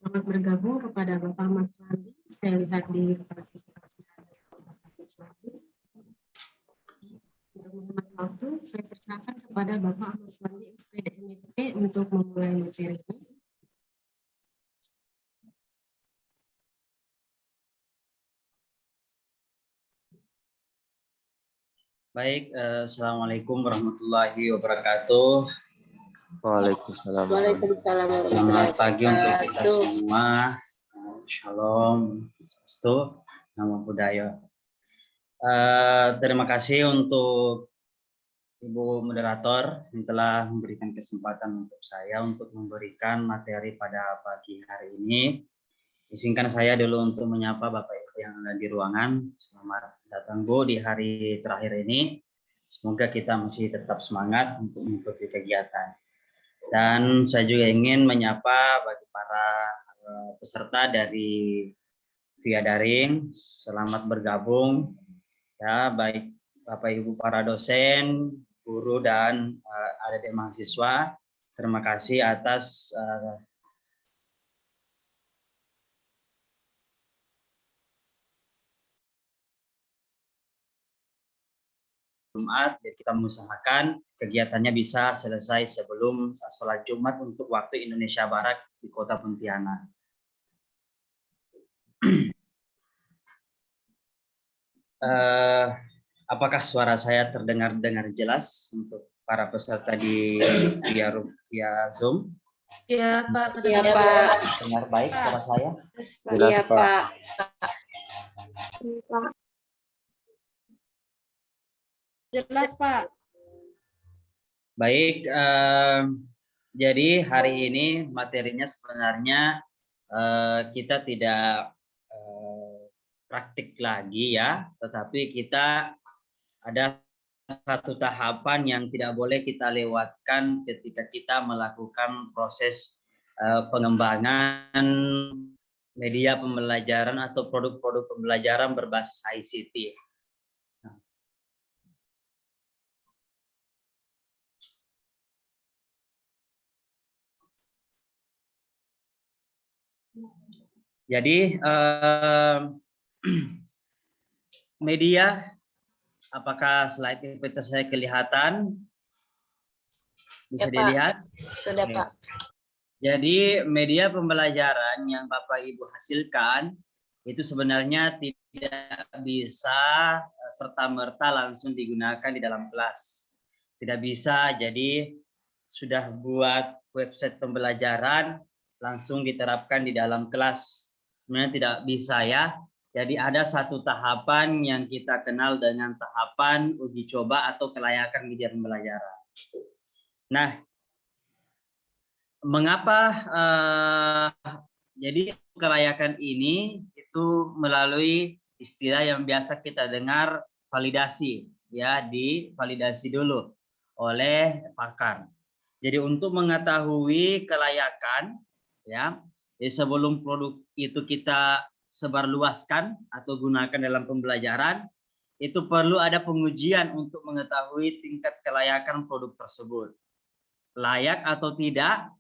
Selamat bergabung kepada Bapak Ahmad Slandi. Saya lihat di partisipasi untuk menghemat waktu, saya persilakan kepada Bapak Ahmad Slandi, SPD MSc, untuk memulai materi ini. Baik, Assalamualaikum warahmatullahi wabarakatuh. Waalaikumsalam. Selamat pagi untuk kita semua. Shalom, Swastiastu, Namo Buddhaya. Terima kasih untuk Ibu Moderator yang telah memberikan kesempatan untuk saya untuk memberikan materi pada pagi hari ini. Izinkan saya dulu untuk menyapa Bapak Ibu yang ada di ruangan. Selamat datang Bu di hari terakhir ini. Semoga kita masih tetap semangat untuk mengikuti kegiatan. Dan saya juga ingin menyapa bagi para peserta dari via daring. Selamat bergabung ya, baik Bapak Ibu para dosen, guru dan adik-adik mahasiswa. Terima kasih atas Jumat, jadi kita mengusahakan kegiatannya bisa selesai sebelum sholat Jumat untuk waktu Indonesia Barat di Kota Pontianak. Apakah suara saya terdengar jelas untuk para peserta di via Zoom? Iya Pak. Iya Pak. Dengar baik suara saya? Iya Pak. Jelas Pak. Baik, jadi hari ini materinya sebenarnya kita tidak praktik lagi ya, tetapi kita ada satu tahapan yang tidak boleh kita lewatkan ketika kita melakukan proses pengembangan media pembelajaran atau produk-produk pembelajaran berbasis ICT. Jadi media, apakah slide PPT saya kelihatan? Bisa Ya, Pak. dilihat? Sudah Pak. Jadi media pembelajaran yang Bapak Ibu hasilkan itu sebenarnya tidak bisa serta-merta langsung digunakan di dalam kelas. Tidak bisa, jadi sudah buat website pembelajaran langsung diterapkan di dalam kelas. Sebenarnya tidak bisa ya. Jadi ada satu tahapan yang kita kenal dengan tahapan uji coba atau kelayakan media pembelajaran. Nah, mengapa jadi kelayakan ini itu melalui istilah yang biasa kita dengar validasi, ya, divalidasi dulu oleh pakar. Jadi untuk mengetahui kelayakan, ya, jadi sebelum produk itu kita sebarluaskan atau gunakan dalam pembelajaran, itu perlu ada pengujian untuk mengetahui tingkat kelayakan produk tersebut. Layak atau tidak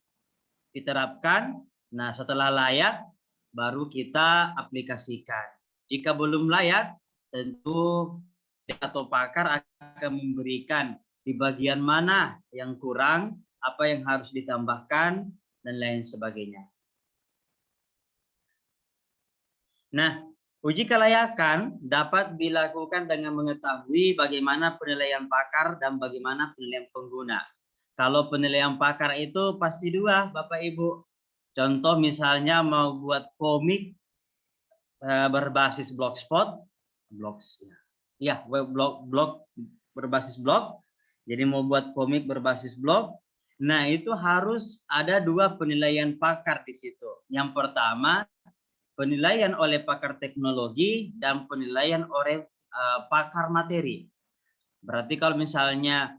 diterapkan. Nah, setelah layak baru kita aplikasikan. Jika belum layak, tentu atau pakar akan memberikan di bagian mana yang kurang, apa yang harus ditambahkan, dan lain sebagainya. Nah, uji kelayakan dapat dilakukan dengan mengetahui bagaimana penilaian pakar dan bagaimana penilaian pengguna. Kalau penilaian pakar itu pasti dua, Bapak Ibu. Contoh misalnya mau buat komik berbasis blogspot, blog berbasis blog. Jadi mau buat komik berbasis blog. Nah, itu harus ada dua penilaian pakar di situ. Yang pertama, penilaian oleh pakar teknologi dan penilaian oleh pakar materi. Berarti kalau misalnya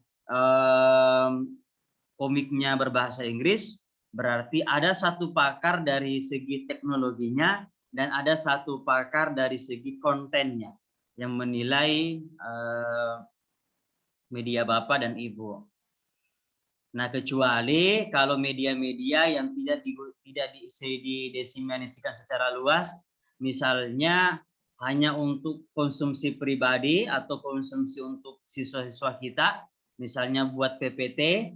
komiknya berbahasa Inggris, berarti ada satu pakar dari segi teknologinya dan ada satu pakar dari segi kontennya yang menilai media Bapak dan Ibu. Nah, kecuali kalau media-media yang tidak didiseminasikan secara luas, misalnya hanya untuk konsumsi pribadi atau konsumsi untuk siswa-siswa kita, misalnya buat PPT,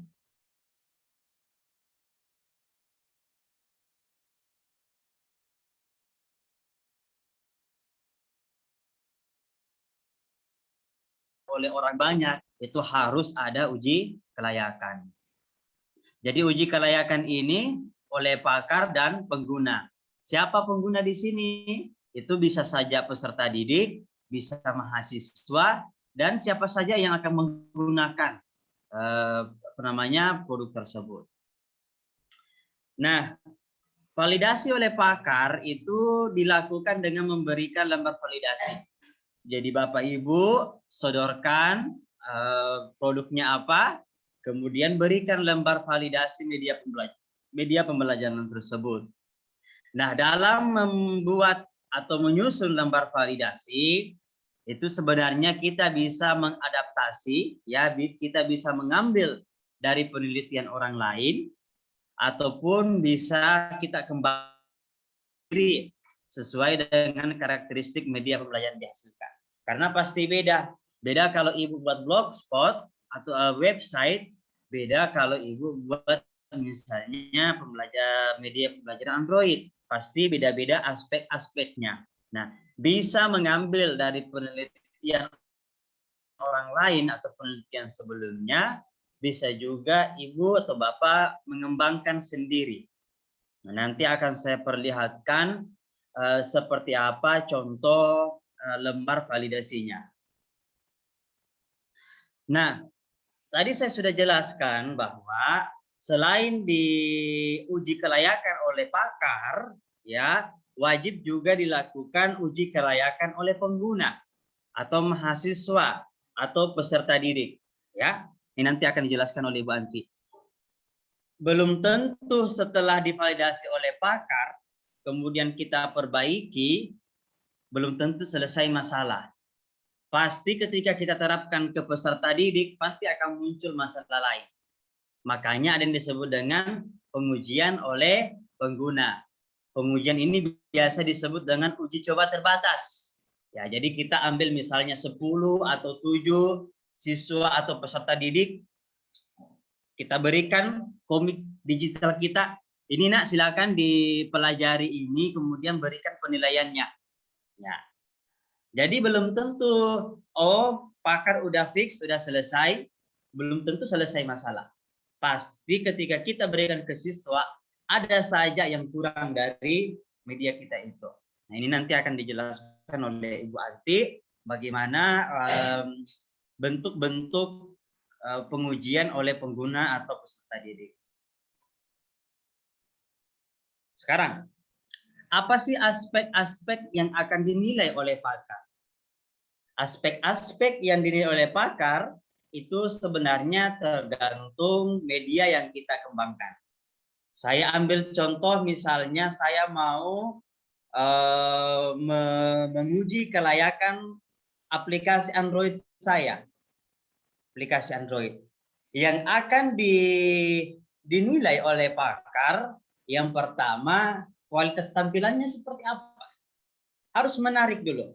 oleh orang banyak, itu harus ada uji kelayakan. Jadi uji kelayakan ini oleh pakar dan pengguna. Siapa pengguna di sini? Itu bisa saja peserta didik, bisa mahasiswa, dan siapa saja yang akan menggunakan produk tersebut. Nah, validasi oleh pakar itu dilakukan dengan memberikan lembar validasi. Jadi Bapak Ibu sodorkan produknya apa, kemudian berikan lembar validasi media pembelajaran tersebut. Nah, dalam membuat atau menyusun lembar validasi, itu sebenarnya kita bisa mengadaptasi, ya, kita bisa mengambil dari penelitian orang lain, ataupun bisa kita kembali sesuai dengan karakteristik media pembelajaran dihasilkan. Karena pasti beda. Beda kalau Ibu buat blogspot atau website, beda kalau Ibu buat misalnya media pembelajaran Android. Pasti beda-beda aspek-aspeknya. Nah, bisa mengambil dari penelitian orang lain atau penelitian sebelumnya, bisa juga Ibu atau Bapak mengembangkan sendiri. Nah, nanti akan saya perlihatkan seperti apa contoh lembar validasinya. Nah, tadi saya sudah jelaskan bahwa selain diuji kelayakan oleh pakar, ya, wajib juga dilakukan uji kelayakan oleh pengguna atau mahasiswa atau peserta didik, ya. Ini nanti akan dijelaskan oleh Ibu Anti. Belum tentu setelah divalidasi oleh pakar, kemudian kita perbaiki, belum tentu selesai masalah. Pasti ketika kita terapkan ke peserta didik, pasti akan muncul masalah lain. Makanya ada yang disebut dengan pengujian oleh pengguna. Pengujian ini biasa disebut dengan uji coba terbatas. Ya, jadi kita ambil misalnya 10 atau 7 siswa atau peserta didik, kita berikan komik digital kita. Ini nak, silakan dipelajari ini, kemudian berikan penilaiannya. Ya. Jadi belum tentu, pakar udah fix, sudah selesai, belum tentu selesai masalah. Pasti ketika kita berikan ke siswa, ada saja yang kurang dari media kita itu. Nah, ini nanti akan dijelaskan oleh Ibu Anti, bagaimana bentuk-bentuk pengujian oleh pengguna atau peserta didik. Sekarang, apa sih aspek-aspek yang akan dinilai oleh pakar? Aspek-aspek yang dinilai oleh pakar itu sebenarnya tergantung media yang kita kembangkan. Saya ambil contoh, misalnya saya mau menguji kelayakan aplikasi Android saya. Aplikasi Android. Yang akan dinilai oleh pakar, yang pertama, kualitas tampilannya seperti apa? Harus menarik dulu.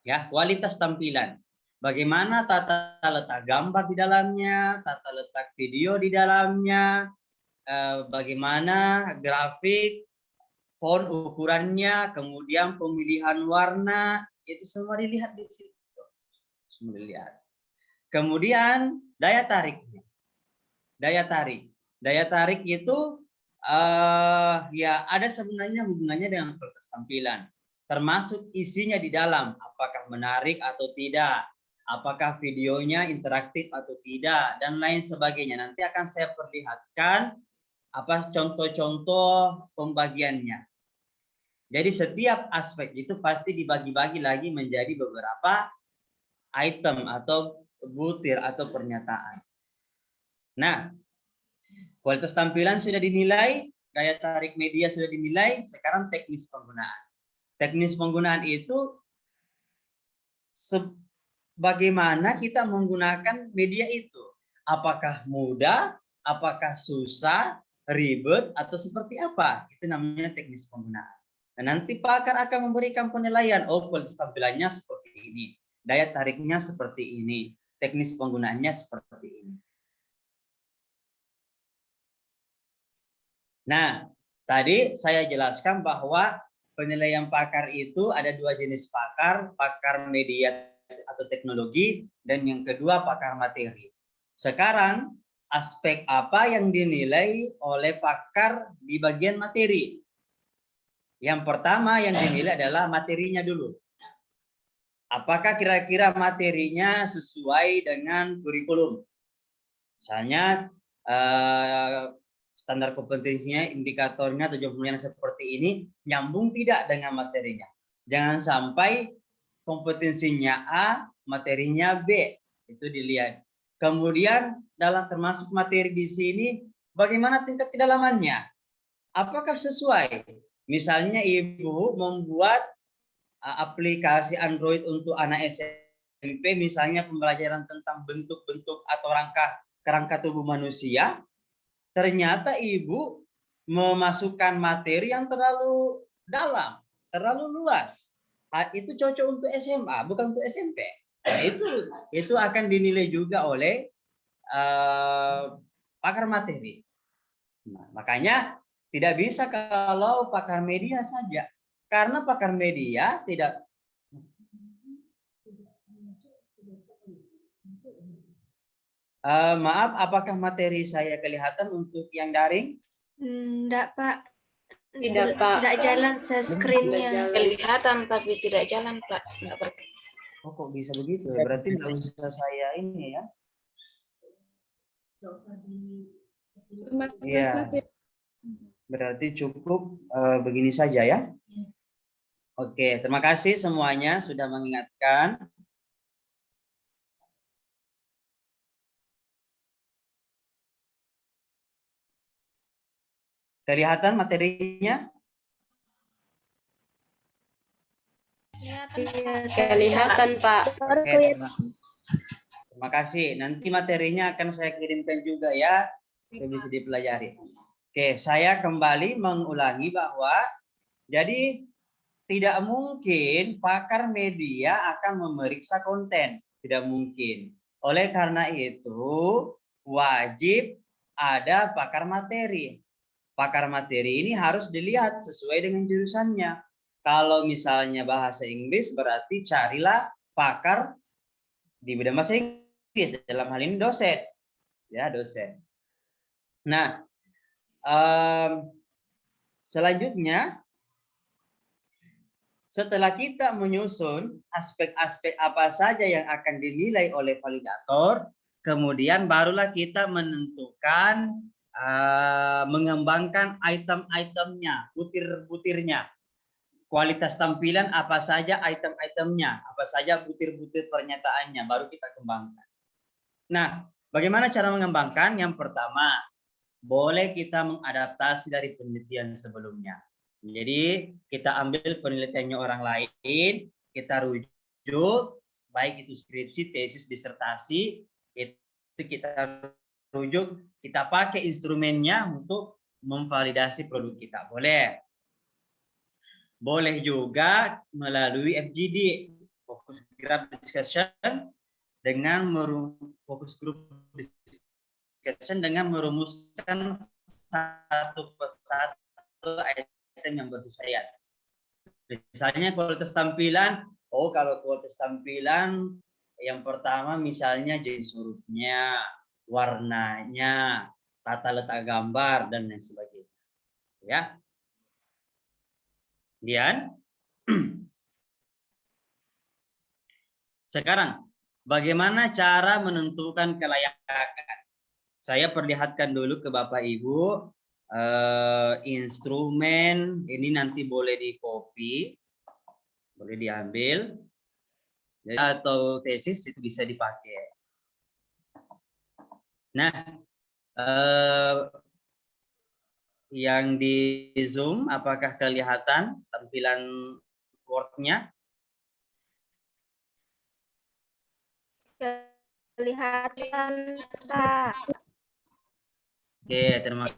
Ya, kualitas tampilan. Bagaimana tata letak gambar di dalamnya, tata letak video di dalamnya, bagaimana grafik, font ukurannya, kemudian pemilihan warna, itu semua dilihat di situ. Semua dilihat. Kemudian daya tariknya. Daya tarik itu ya ada sebenarnya hubungannya dengan kualitas tampilan. Termasuk isinya di dalam, apakah menarik atau tidak, apakah videonya interaktif atau tidak, dan lain sebagainya. Nanti akan saya perlihatkan apa contoh-contoh pembagiannya. Jadi setiap aspek itu pasti dibagi-bagi lagi menjadi beberapa item atau butir atau pernyataan. Nah, kualitas tampilan sudah dinilai, daya tarik media sudah dinilai, sekarang teknis penggunaan. Teknis penggunaan itu bagaimana kita menggunakan media itu. Apakah mudah apakah susah, ribet, atau seperti apa? Itu namanya teknis penggunaan. Nah, nanti pakar akan memberikan penilaian, oh kualitas tampilannya seperti ini, daya tariknya seperti ini, teknis penggunaannya seperti ini. Nah, tadi saya jelaskan bahwa penilaian pakar itu ada dua jenis pakar, pakar media atau teknologi, dan yang kedua pakar materi. Sekarang, aspek apa yang dinilai oleh pakar di bagian materi? Yang pertama yang dinilai adalah materinya dulu. Apakah kira-kira materinya sesuai dengan kurikulum? Misalnya, standar kompetensinya, indikatornya, tujuan pemilihan seperti ini, nyambung tidak dengan materinya. Jangan sampai kompetensinya A, materinya B, itu dilihat. Kemudian dalam termasuk materi di sini, bagaimana tingkat kedalamannya? Apakah sesuai? Misalnya ibu membuat aplikasi Android untuk anak SMP, misalnya pembelajaran tentang bentuk-bentuk atau kerangka tubuh manusia, ternyata ibu memasukkan materi yang terlalu dalam, terlalu luas. Itu cocok untuk SMA, bukan untuk SMP. Nah, itu akan dinilai juga oleh pakar materi. Nah, makanya tidak bisa kalau pakar media saja, karena pakar media tidak. Maaf, apakah materi saya kelihatan untuk yang daring? Enggak, Pak. Tidak, Pak. Tidak jalan screen-nya. Kelihatan tapi tidak jalan, Pak. Oh, kok bisa begitu? Berarti nggak usah saya ini ya. Iya. Berarti cukup begini saja ya. Oke, terima kasih semuanya sudah mengingatkan. Kelihatan materinya? Kelihatan, Pak. Oke, terima kasih. Nanti materinya akan saya kirimkan juga ya, bisa dipelajari. Oke, saya kembali mengulangi bahwa jadi tidak mungkin pakar media akan memeriksa konten, tidak mungkin. Oleh karena itu wajib ada pakar materi. Pakar materi ini harus dilihat sesuai dengan jurusannya. Kalau misalnya bahasa Inggris, berarti carilah pakar di bidang bahasa Inggris, dalam hal ini dosen. Ya, dosen. Nah, selanjutnya, setelah kita menyusun aspek-aspek apa saja yang akan dinilai oleh validator, kemudian barulah kita menentukan mengembangkan item-itemnya, butir-butirnya. Kualitas tampilan apa saja item-itemnya, apa saja butir-butir pernyataannya, baru kita kembangkan. Nah, bagaimana cara mengembangkan? Yang pertama, boleh kita mengadaptasi dari penelitian sebelumnya. Jadi, kita ambil penelitiannya orang lain, kita rujuk, baik itu skripsi, tesis, disertasi, itu kita rujuk, kita pakai instrumennya untuk memvalidasi produk kita. Boleh. Boleh juga melalui FGD, Focus Group Discussion, dengan merumuskan satu persatu item yang bersesuaian. Misalnya kualitas tampilan, kalau kualitas tampilan yang pertama misalnya jenis hurufnya, warnanya, tata letak gambar, dan lain sebagainya. Ya. Kemudian, sekarang bagaimana cara menentukan kelayakan? Saya perlihatkan dulu ke Bapak Ibu instrumen ini, nanti boleh di copy, boleh diambil, atau tesis itu bisa dipakai. Nah, yang di Zoom apakah kelihatan tampilan Word-nya? Kelihatan, Pak. Oke, terima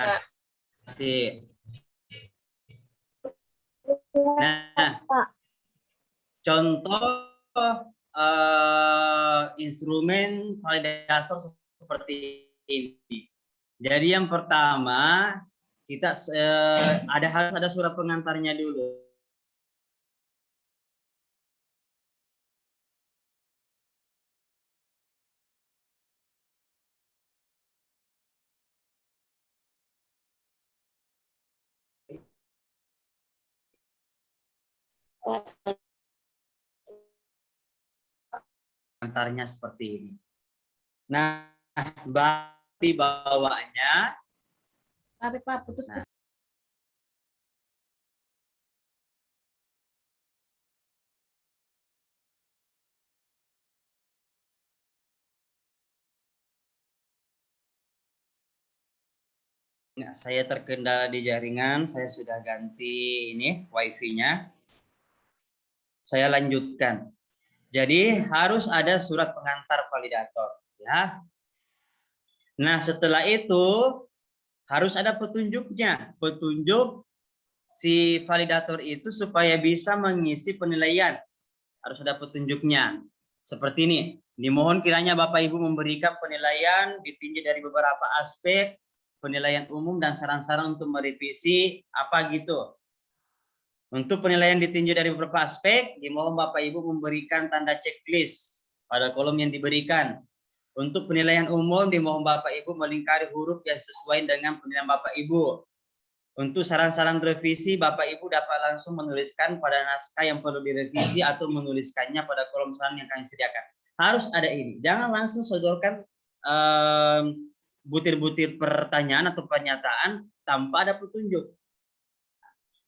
kasih. Nah, contoh instrumen validator seperti ini. Jadi yang pertama kita harus ada surat pengantarnya dulu. Pengantarnya seperti ini. Nah, di bawahnya. Tarik Pak, putus. Nah, saya terkendala di jaringan, saya sudah ganti ini wifi-nya. Saya lanjutkan. Jadi harus ada surat pengantar validator, ya. Nah, setelah itu harus ada petunjuknya. Petunjuk si validator itu supaya bisa mengisi penilaian. Harus ada petunjuknya. Seperti ini. Dimohon kiranya Bapak Ibu memberikan penilaian ditinjau dari beberapa aspek, penilaian umum dan saran-saran untuk merevisi apa gitu. Untuk penilaian ditinjau dari beberapa aspek, dimohon Bapak Ibu memberikan tanda checklist pada kolom yang diberikan. Untuk penilaian umum, dimohon Bapak Ibu melingkari huruf yang sesuai dengan penilaian Bapak Ibu. Untuk saran-saran revisi, Bapak Ibu dapat langsung menuliskan pada naskah yang perlu direvisi atau menuliskannya pada kolom saran yang kami sediakan. Harus ada ini. Jangan langsung sodorkan butir-butir pertanyaan atau pernyataan tanpa ada petunjuk.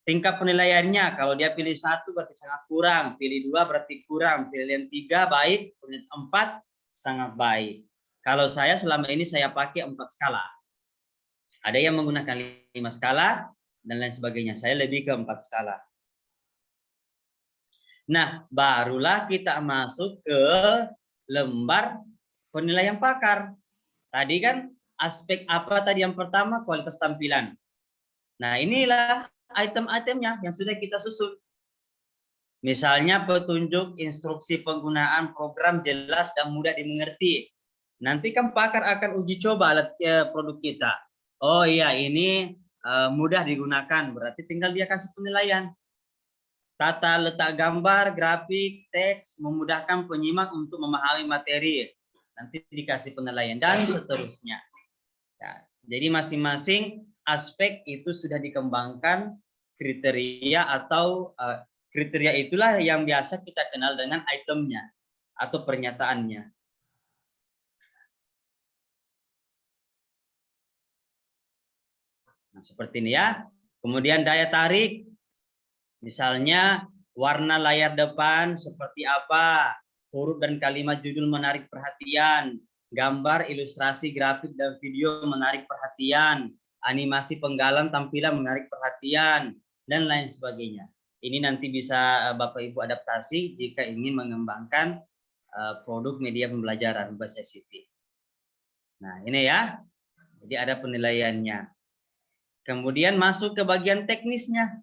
Tingkat penilaiannya, kalau dia pilih 1 berarti sangat kurang, pilih 2 berarti kurang, pilih yang 3 baik, pilih 4 sangat baik. Kalau saya selama ini saya pakai 4 skala. Ada yang menggunakan 5 skala dan lain sebagainya. Saya lebih ke 4 skala. Nah, barulah kita masuk ke lembar penilaian pakar. Tadi kan aspek apa tadi yang pertama? Kualitas tampilan. Nah, inilah item-itemnya yang sudah kita susun. Misalnya petunjuk instruksi penggunaan program jelas dan mudah dimengerti. Nanti kan pakar akan uji coba alat produk kita. Oh iya, ini mudah digunakan, berarti tinggal dia kasih penilaian. Tata letak gambar, grafik, teks, memudahkan penyimak untuk memahami materi. Nanti dikasih penilaian dan seterusnya. Ya, jadi masing-masing aspek itu sudah dikembangkan kriteria atau kriteria itulah yang biasa kita kenal dengan itemnya atau pernyataannya. Nah, seperti ini ya. Kemudian daya tarik, misalnya warna layar depan seperti apa, huruf dan kalimat judul menarik perhatian, gambar, ilustrasi, grafik, dan video menarik perhatian, animasi penggalan tampilan menarik perhatian, dan lain sebagainya. Ini nanti bisa Bapak Ibu adaptasi jika ingin mengembangkan produk media pembelajaran berbasis ICT. Nah, ini ya. Jadi ada penilaiannya. Kemudian masuk ke bagian teknisnya.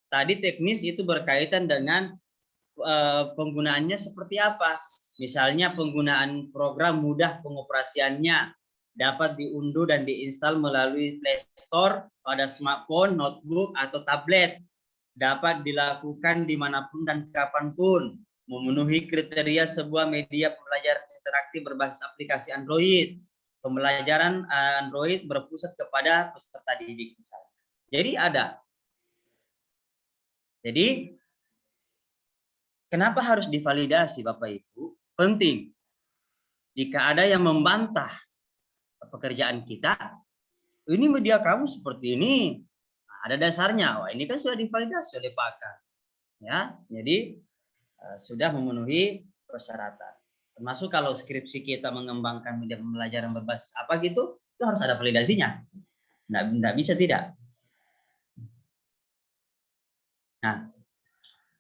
Tadi teknis itu berkaitan dengan penggunaannya seperti apa. Misalnya penggunaan program mudah pengoperasiannya, dapat diunduh dan diinstal melalui Play Store pada smartphone, notebook, atau tablet. Dapat dilakukan dimanapun dan kapanpun. Memenuhi kriteria sebuah media pembelajaran interaktif berbasis aplikasi Android. Pembelajaran Android berpusat kepada peserta didik misalnya. Jadi ada. Jadi kenapa harus divalidasi Bapak Ibu? Penting. Jika ada yang membantah pekerjaan kita, ini media kamu seperti ini, ada dasarnya. Wah, ini kan sudah divalidasi oleh pakar. Ya, jadi sudah memenuhi persyaratan. Termasuk kalau skripsi kita mengembangkan media pembelajaran berbasis apa gitu, itu harus ada validasinya. Nggak bisa tidak. Nah,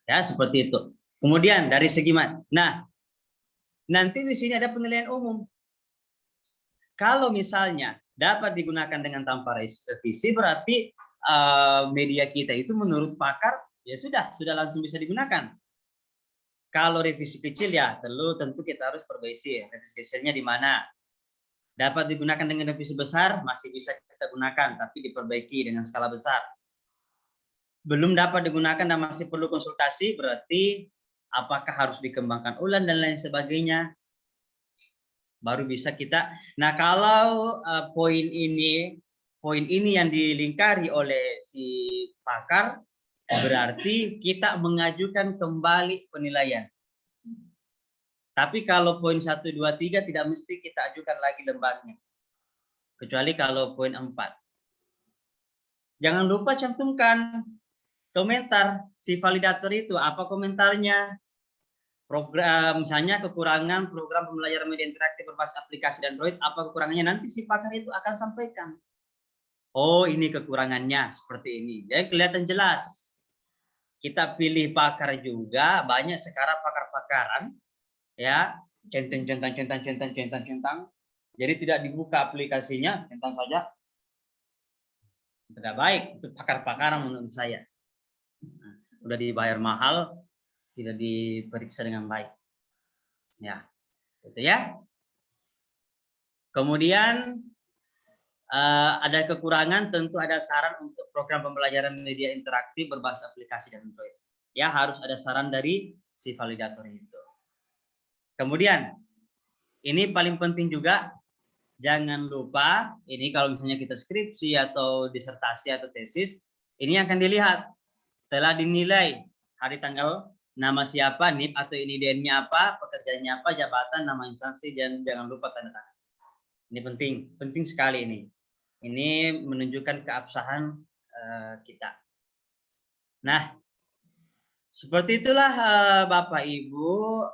ya seperti itu. Kemudian dari segi nanti di sini ada penilaian umum. Kalau misalnya dapat digunakan dengan tanpa revisi, berarti media kita itu menurut pakar ya sudah langsung bisa digunakan. Kalau revisi kecil ya tentu kita harus perbaiki revisi kecilnya di mana. Dapat digunakan dengan revisi besar masih bisa kita gunakan, tapi diperbaiki dengan skala besar. Belum dapat digunakan dan masih perlu konsultasi, berarti apakah harus dikembangkan ulang dan lain sebagainya, baru bisa kita. Nah, kalau poin ini yang dilingkari oleh si pakar, berarti kita mengajukan kembali penilaian. Tapi kalau poin 1, 2, 3 tidak mesti kita ajukan lagi lembarnya. Kecuali kalau poin 4. Jangan lupa cantumkan komentar si validator itu, apa komentarnya. Program, misalnya kekurangan program pembelajaran media interaktif berbasis aplikasi dan Android, apa kekurangannya, nanti si pakar itu akan sampaikan. Oh, ini kekurangannya seperti ini. Jadi kelihatan jelas. Kita pilih pakar juga, banyak sekarang pakar-pakaran ya, centang. Jadi tidak dibuka aplikasinya, centang saja. Tidak baik, itu pakar-pakaran menurut saya. Udah dibayar mahal, tidak diperiksa dengan baik. Ya, itu ya. Kemudian ada kekurangan, tentu ada saran untuk program pembelajaran media interaktif berbasis aplikasi dan Android. Ya, harus ada saran dari si validator itu. Kemudian, ini paling penting juga, jangan lupa, ini kalau misalnya kita skripsi atau disertasi atau tesis, ini akan dilihat, telah dinilai hari tanggal, nama siapa, NIP atau INIDN-nya apa, pekerjaannya apa, jabatan, nama instansi, dan jangan lupa tanda tangan. Ini penting sekali ini. Ini menunjukkan keabsahan kita. Nah, seperti itulah Bapak Ibu,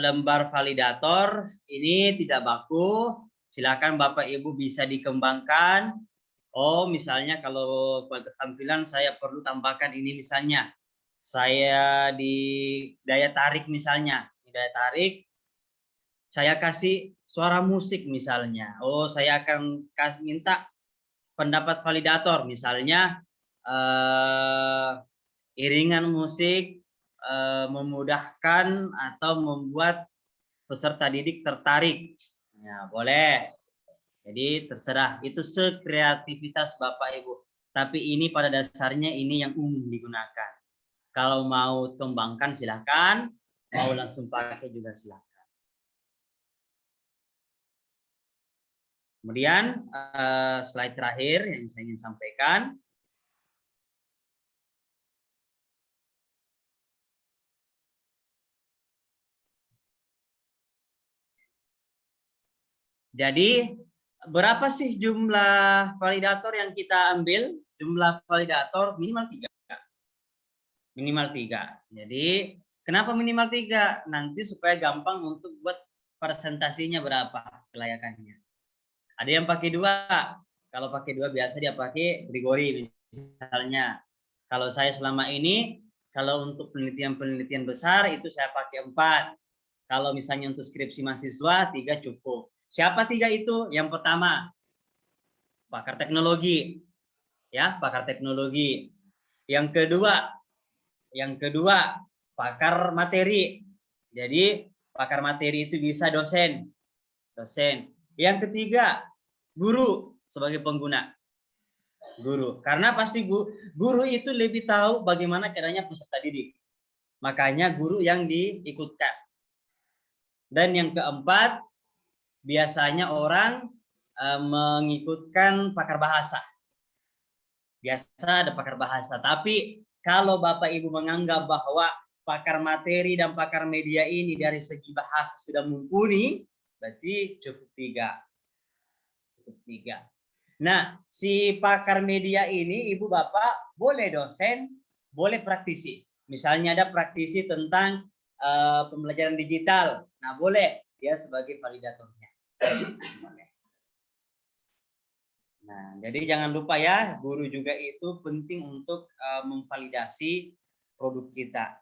lembar validator ini tidak baku. Silakan Bapak Ibu bisa dikembangkan. Oh, misalnya kalau kualitas tampilan saya perlu tambahkan ini, misalnya saya di daya tarik, misalnya di daya tarik saya kasih suara musik misalnya. Oh, saya akan minta pendapat validator, misalnya iringan musik memudahkan atau membuat peserta didik tertarik. Ya, boleh. Jadi terserah, itu sekreativitas Bapak Ibu. Tapi ini pada dasarnya ini yang umum digunakan. Kalau mau kembangkan silakan, mau langsung pakai juga silakan. Kemudian slide terakhir yang saya ingin sampaikan. Jadi berapa sih jumlah validator yang kita ambil? Jumlah validator minimal 3. Minimal 3. Jadi kenapa minimal 3? Nanti supaya gampang untuk buat presentasinya berapa kelayakannya. Ada yang pakai 2. Kalau pakai 2 biasa dia pakai Grigori misalnya. Kalau saya selama ini, kalau untuk penelitian-penelitian besar itu saya pakai 4. Kalau misalnya untuk skripsi mahasiswa 3 cukup. Siapa 3 itu? Yang pertama, pakar teknologi. Ya, pakar teknologi. Yang kedua, pakar materi. Jadi, pakar materi itu bisa dosen. Yang ketiga, guru sebagai pengguna. Guru. Karena pasti guru itu lebih tahu bagaimana caranya peserta didik. Makanya guru yang diikutkan. Dan yang keempat, biasanya orang mengikutkan pakar bahasa. Biasa ada pakar bahasa. Tapi kalau Bapak Ibu menganggap bahwa pakar materi dan pakar media ini dari segi bahasa sudah mumpuni, berarti cukup 3. Cukup 3. Nah, si pakar media ini Ibu Bapak boleh dosen, boleh praktisi. Misalnya ada praktisi tentang pembelajaran digital. Nah, boleh dia sebagai validatornya. Nah, jadi jangan lupa ya, guru juga itu penting untuk memvalidasi produk kita.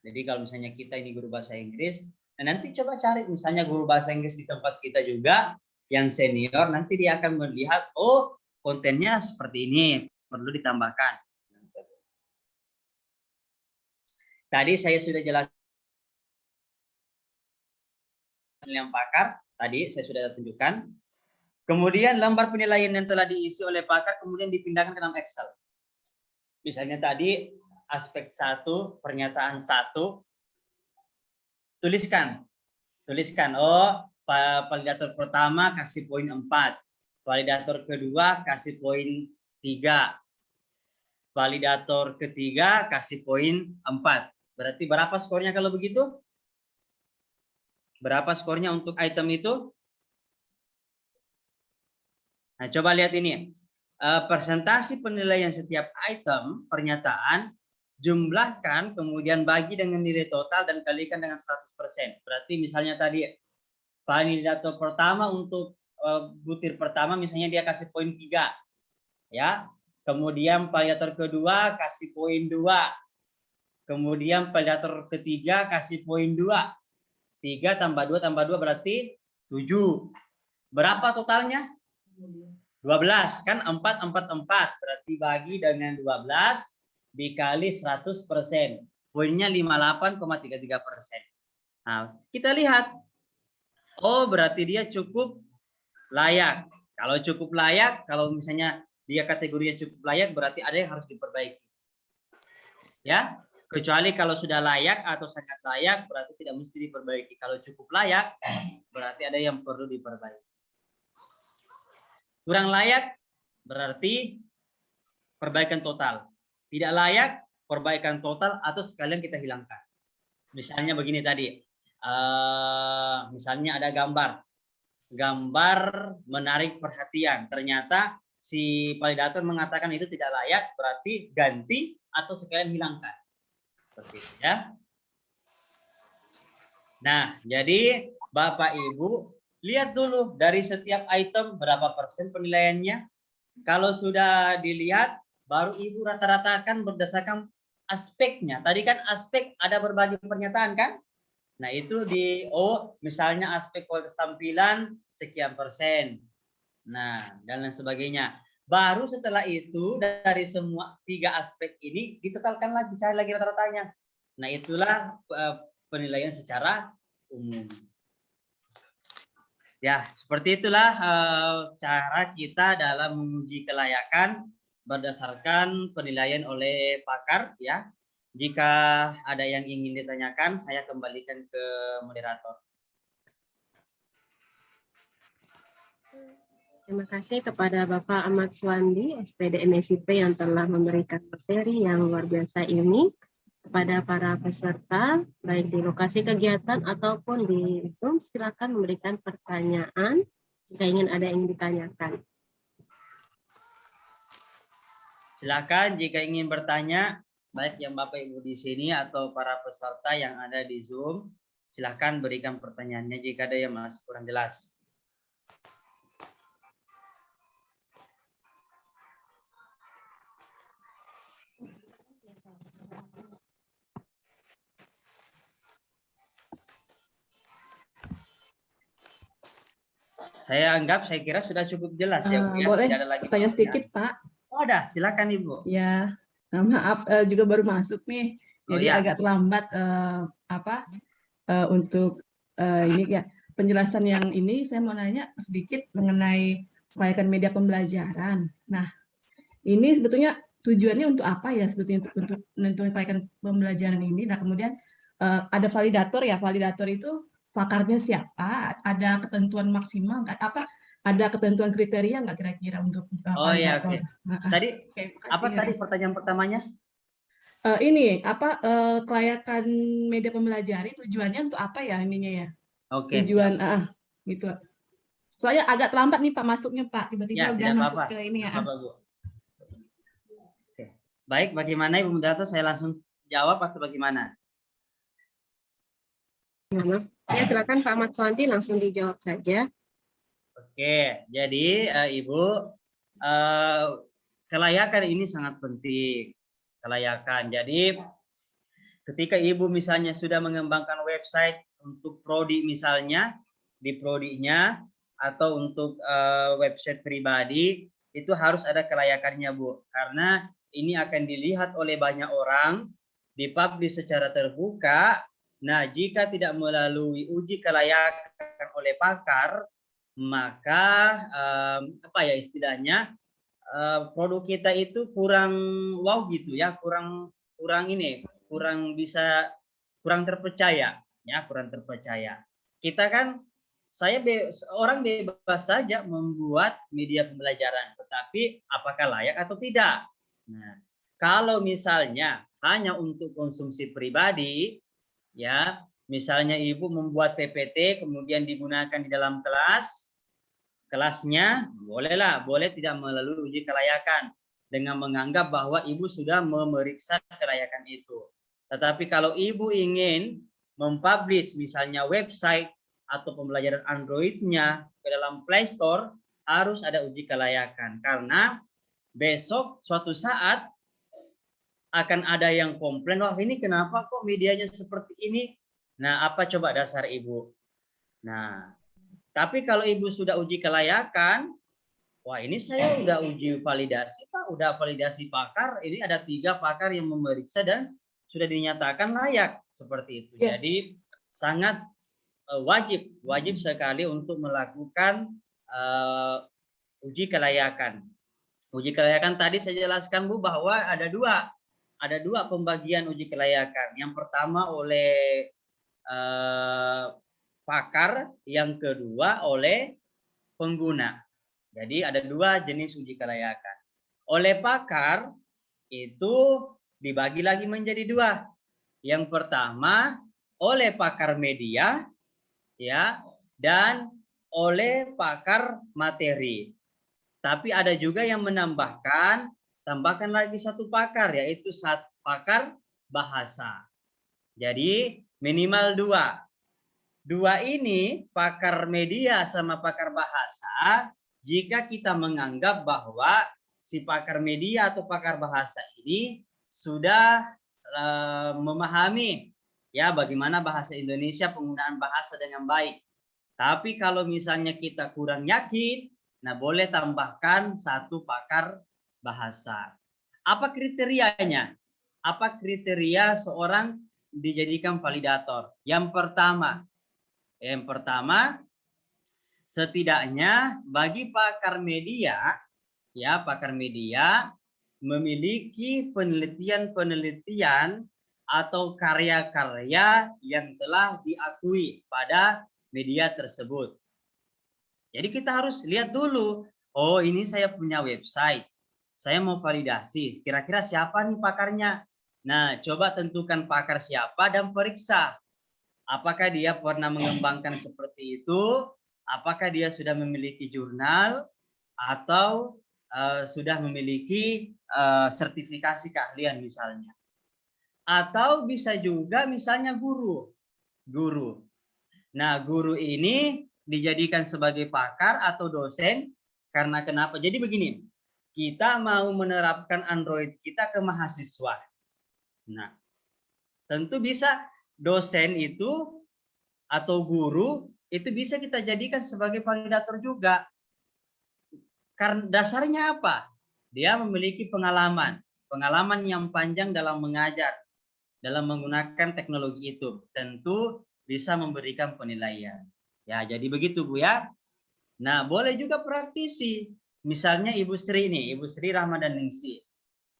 Jadi kalau misalnya kita ini guru bahasa Inggris, nah nanti coba cari misalnya guru bahasa Inggris di tempat kita juga, yang senior nanti dia akan melihat, oh kontennya seperti ini, perlu ditambahkan. Tadi saya sudah jelaskan yang pakar, tadi saya sudah tunjukkan. Kemudian lembar penilaian yang telah diisi oleh pakar kemudian dipindahkan ke dalam Excel. Misalnya tadi aspek 1, pernyataan 1, tuliskan, oh validator pertama kasih poin 4, validator kedua kasih poin 3, validator ketiga kasih poin 4. Berarti berapa skornya kalau begitu? Berapa skornya untuk item itu? Nah, coba lihat ini. Presentasi penilaian setiap item pernyataan, jumlahkan, kemudian bagi dengan nilai total dan kalikan dengan 100%. Berarti misalnya tadi, validator pertama untuk butir pertama misalnya dia kasih poin 3. Ya. Kemudian validator kedua kasih poin 2. Kemudian validator ketiga kasih poin 2. 3 tambah 2 tambah 2 berarti 7. Berapa totalnya? 12 kan 4 berarti bagi dengan 12 dikali 100%. Poinnya 58,33%. Nah, kita lihat. Oh, berarti dia cukup layak. Kalau cukup layak, kalau misalnya dia kategorinya cukup layak berarti ada yang harus diperbaiki. Ya. Kecuali kalau sudah layak atau sangat layak berarti tidak mesti diperbaiki. Kalau cukup layak berarti ada yang perlu diperbaiki. Kurang layak berarti perbaikan total. Tidak layak, perbaikan total atau sekalian kita hilangkan. Misalnya begini tadi. Misalnya ada gambar menarik perhatian. Ternyata si validator mengatakan itu tidak layak, berarti ganti atau sekalian hilangkan. Seperti itu ya. Nah, jadi Bapak Ibu lihat dulu dari setiap item berapa persen penilaiannya. Kalau sudah dilihat, baru Ibu rata-ratakan berdasarkan aspeknya. Tadi kan aspek ada berbagai pernyataan kan? Nah itu misalnya aspek kualitas tampilan sekian persen. Nah dan lain sebagainya. Baru setelah itu dari semua 3 aspek ini ditotalkan lagi, cari lagi rata-ratanya. Nah itulah penilaian secara umum. Ya, seperti itulah cara kita dalam menguji kelayakan berdasarkan penilaian oleh pakar ya. Jika ada yang ingin ditanyakan, saya kembalikan ke moderator. Terima kasih kepada Bapak Ahmad Suwandi, SPD MSIP yang telah memberikan materi yang luar biasa ini kepada para peserta, baik di lokasi kegiatan ataupun di Zoom. Silakan memberikan pertanyaan jika ingin ada yang ditanyakan. Silakan jika ingin bertanya, baik yang Bapak Ibu di sini atau para peserta yang ada di Zoom, silakan berikan pertanyaannya jika ada yang masih kurang jelas. Saya kira sudah cukup jelas ya Bu. Boleh tidak ada lagi pertanyaan sedikit Pak? Oh ada, silakan Ibu. Ya, maaf juga baru masuk nih, jadi agak terlambat untuk ini ya penjelasan yang ini. Saya mau nanya sedikit mengenai kelayakan media pembelajaran. Nah, ini sebetulnya tujuannya untuk apa ya sebetulnya untuk menentukan kelayakan pembelajaran ini? Nah, kemudian ada validator ya, validator itu pakarnya siapa? Ada ketentuan maksimal nggak? Ada ketentuan kriteria nggak kira-kira untuk validator? Iya, oke. Tadi tadi pertanyaan pertamanya? Ini kelayakan media pembelajaran tujuannya untuk apa ya ininya ya? Oke. Tujuan gitu. Soalnya agak terlambat nih Pak masuknya Pak, tiba-tiba udah masuk ke ini ya. Oke. Baik, bagaimana Ibu Moderator? Saya langsung jawab atau bagaimana? Ya, silakan Pak Ahmad Suwandi langsung dijawab saja. Oke, jadi Ibu, kelayakan ini sangat penting. Kelayakan. Jadi ketika Ibu misalnya sudah mengembangkan website untuk prodi misalnya, di prodinya atau untuk website pribadi itu harus ada kelayakannya, Bu. Karena ini akan dilihat oleh banyak orang, dipublish secara terbuka. Nah, jika tidak melalui uji kelayakan oleh pakar, maka apa ya istilahnya, produk kita itu kurang wow gitu ya, kurang terpercaya ya, kurang terpercaya. Kita kan orang bebas saja membuat media pembelajaran, tetapi apakah layak atau tidak? Nah, kalau misalnya hanya untuk konsumsi pribadi, ya, misalnya ibu membuat PPT kemudian digunakan di dalam kelasnya, boleh tidak melalui uji kelayakan dengan menganggap bahwa ibu sudah memeriksa kelayakan itu. Tetapi kalau ibu ingin mempublish misalnya website atau pembelajaran Android-nya ke dalam Play Store, harus ada uji kelayakan. Karena besok suatu saat akan ada yang komplain, wah ini kenapa kok medianya seperti ini? Nah, apa coba dasar ibu? Nah, tapi kalau ibu sudah uji kelayakan, wah ini saya udah uji validasi Pak, udah validasi pakar, ini ada 3 pakar yang memeriksa dan sudah dinyatakan layak, seperti itu. Ya. Jadi sangat wajib sekali untuk melakukan uji kelayakan. Uji kelayakan tadi saya jelaskan Bu bahwa ada dua pembagian uji kelayakan. Yang pertama oleh pakar, yang kedua oleh pengguna. Jadi ada 2 jenis uji kelayakan. Oleh pakar itu dibagi lagi menjadi 2. Yang pertama oleh pakar media, ya, dan oleh pakar materi. Tapi ada juga yang tambahkan lagi 1 pakar, yaitu pakar bahasa. Jadi minimal 2 ini, pakar media sama pakar bahasa, jika kita menganggap bahwa si pakar media atau pakar bahasa ini sudah memahami ya bagaimana bahasa Indonesia, penggunaan bahasa dengan baik. Tapi kalau misalnya kita kurang yakin, nah boleh tambahkan 1 pakar bahasa. Apa kriterianya? Apa kriteria seorang dijadikan validator? Yang pertama, setidaknya bagi pakar media, ya pakar media memiliki penelitian atau karya-karya yang telah diakui pada media tersebut. Jadi kita harus lihat dulu, oh ini saya punya website, saya mau validasi, kira-kira siapa nih pakarnya? Nah, coba tentukan pakar siapa dan periksa. Apakah dia pernah mengembangkan seperti itu? Apakah dia sudah memiliki jurnal atau sudah memiliki sertifikasi keahlian misalnya? Atau bisa juga misalnya guru. Nah, guru ini dijadikan sebagai pakar atau dosen karena kenapa? Jadi begini, kita mau menerapkan Android kita ke mahasiswa. Nah, tentu bisa dosen itu atau guru itu bisa kita jadikan sebagai validator juga. Karena dasarnya apa? Dia memiliki pengalaman yang panjang dalam mengajar, dalam menggunakan teknologi itu. Tentu bisa memberikan penilaian. Ya, jadi begitu Bu ya. Nah, boleh juga praktisi. Misalnya Ibu Sri Ramadhaningsi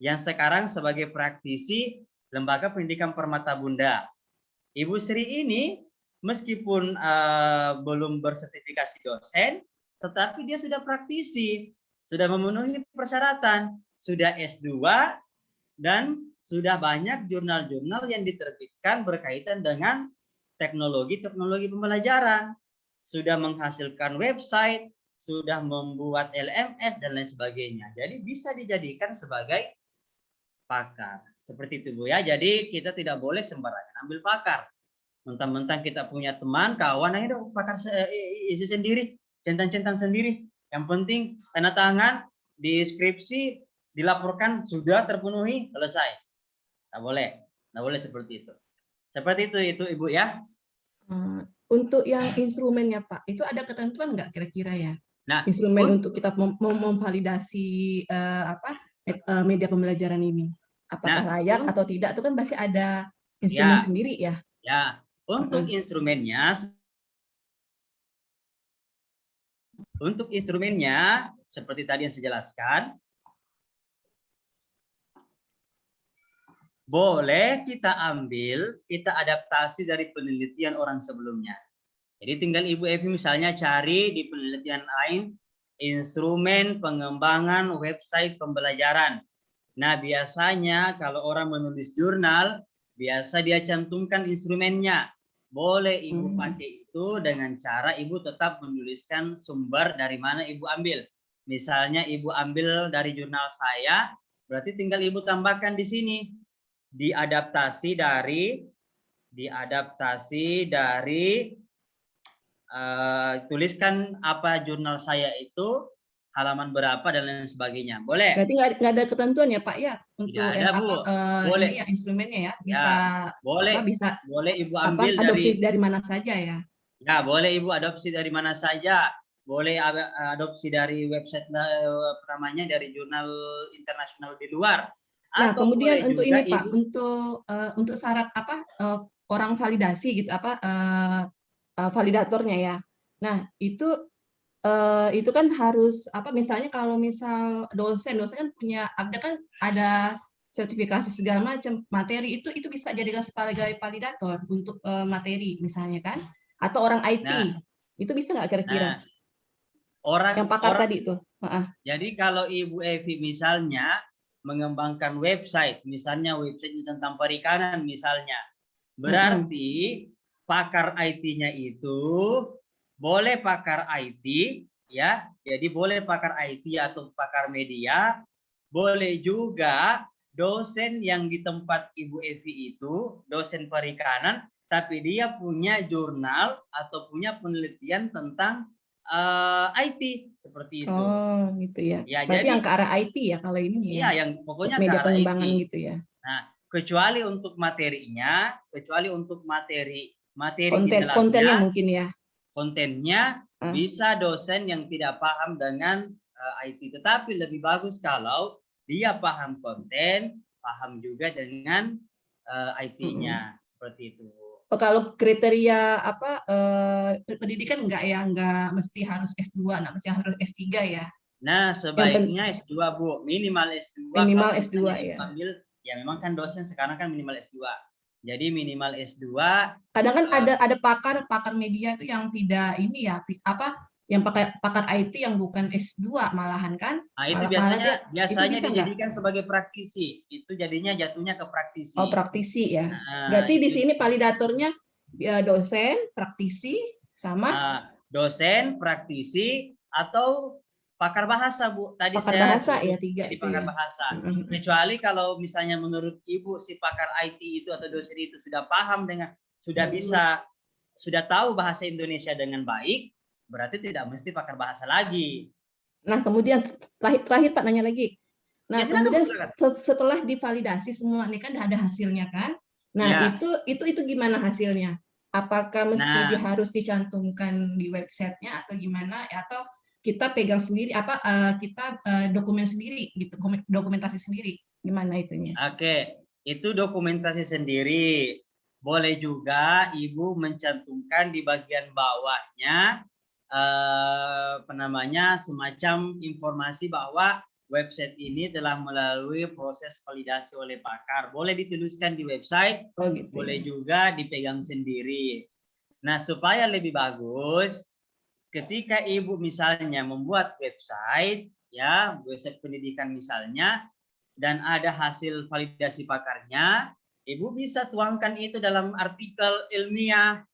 yang sekarang sebagai praktisi Lembaga Pendidikan Permata Bunda. Ibu Sri ini meskipun belum bersertifikasi dosen, tetapi dia sudah praktisi, sudah memenuhi persyaratan, sudah S2 dan sudah banyak jurnal-jurnal yang diterbitkan berkaitan dengan teknologi pembelajaran, sudah menghasilkan website, sudah membuat LMS dan lain sebagainya. Jadi bisa dijadikan sebagai pakar. Seperti itu Bu ya. Jadi kita tidak boleh sembarangan ambil pakar. Mentang-mentang kita punya teman, kawan, ayo dong pakar isi sendiri, centang-centang sendiri. Yang penting tanda tangan, di skripsi, dilaporkan sudah terpenuhi, selesai. Nggak boleh seperti itu. Seperti itu Ibu ya. untuk yang instrumennya Pak, itu ada ketentuan nggak kira-kira ya? Nah, Instrumen untuk kita memvalidasi media pembelajaran ini. Apakah layak atau tidak, itu kan pasti ada instrumen ya, sendiri ya. ya, untuk instrumennya seperti tadi yang saya jelaskan, boleh kita ambil, kita adaptasi dari penelitian orang sebelumnya. Jadi tinggal Ibu Evi misalnya cari di penelitian lain instrumen pengembangan website pembelajaran. Nah, biasanya kalau orang menulis jurnal, biasa dia cantumkan instrumennya. Boleh Ibu pakai itu dengan cara Ibu tetap menuliskan sumber dari mana Ibu ambil. Misalnya Ibu ambil dari jurnal saya, berarti tinggal Ibu tambahkan di sini. Diadaptasi dari tuliskan apa jurnal saya itu, halaman berapa dan lain sebagainya. Boleh. Berarti nggak ada ketentuan ya Pak ya untuk ada, Bu. Boleh. ini ya instrumennya ya bisa boleh. Boleh Ibu ambil adopsi dari mana saja ya. Ya, boleh Ibu adopsi dari mana saja. Boleh adopsi dari website namanya dari jurnal internasional di luar. Nah, Atau kemudian untuk ini Ibu, Pak, untuk syarat orang validasi gitu validatornya ya. Nah, itu kan harus misalnya kalau misal dosen kan ada sertifikasi segala macam materi itu bisa jadikan sebagai validator untuk materi misalnya kan, atau orang IT itu bisa nggak kira-kira yang pakar tadi itu. Jadi kalau Ibu Evi misalnya mengembangkan website, misalnya website tentang perikanan misalnya, berarti pakar IT-nya itu boleh pakar IT ya, jadi boleh pakar IT atau pakar media, boleh juga dosen yang di tempat Ibu Evi itu dosen perikanan, tapi dia punya jurnal atau punya penelitian tentang IT seperti itu. Oh, gitu ya. Ya, berarti jadi yang ke arah IT ya kalau ini ya. Iya, yang pokoknya media ke arah pengembangan IT. gitu ya. Nah, kecuali untuk materinya, Kontennya mungkin ya. Kontennya bisa dosen yang tidak paham dengan IT, tetapi lebih bagus kalau dia paham konten, paham juga dengan IT-nya seperti itu. Kalau kriteria pendidikan enggak mesti harus S2, enggak mesti harus S3 ya. Nah, sebaiknya S2, Bu. Minimal S2. Minimal S2 ya. Ambil, ya memang kan dosen sekarang kan minimal S2. Jadi minimal S2. Kadang kan ada pakar media itu yang tidak ini ya, yang pakar IT yang bukan S2 malahan kan. Nah, itu biasanya dijadikan sebagai praktisi. Itu jadinya jatuhnya ke praktisi. Oh, praktisi ya. Berarti di sini validatornya dosen, praktisi, sama dosen, praktisi, atau pakar bahasa, Bu. Tadi pakar bahasa ya, 3 jadi pakar bahasa. Kecuali kalau misalnya menurut Ibu si pakar IT itu atau dosen itu sudah paham sudah tahu bahasa Indonesia dengan baik, berarti tidak mesti pakar bahasa lagi. Nah, kemudian terakhir Pak nanya lagi. Nah, kemudian setelah divalidasi semua ini kan ada hasilnya kan? Nah, itu gimana hasilnya? Apakah mesti harus dicantumkan di websitenya atau gimana? Atau kita pegang sendiri kita dokumentasi sendiri, gimana itunya? Oke, itu dokumentasi sendiri. Boleh juga Ibu mencantumkan di bagian bawahnya semacam informasi bahwa website ini telah melalui proses validasi oleh pakar. Boleh dituliskan di website, boleh juga dipegang sendiri. Nah, supaya lebih bagus, ketika Ibu misalnya membuat website, ya, website pendidikan misalnya, dan ada hasil validasi pakarnya, Ibu bisa tuangkan itu dalam artikel ilmiah,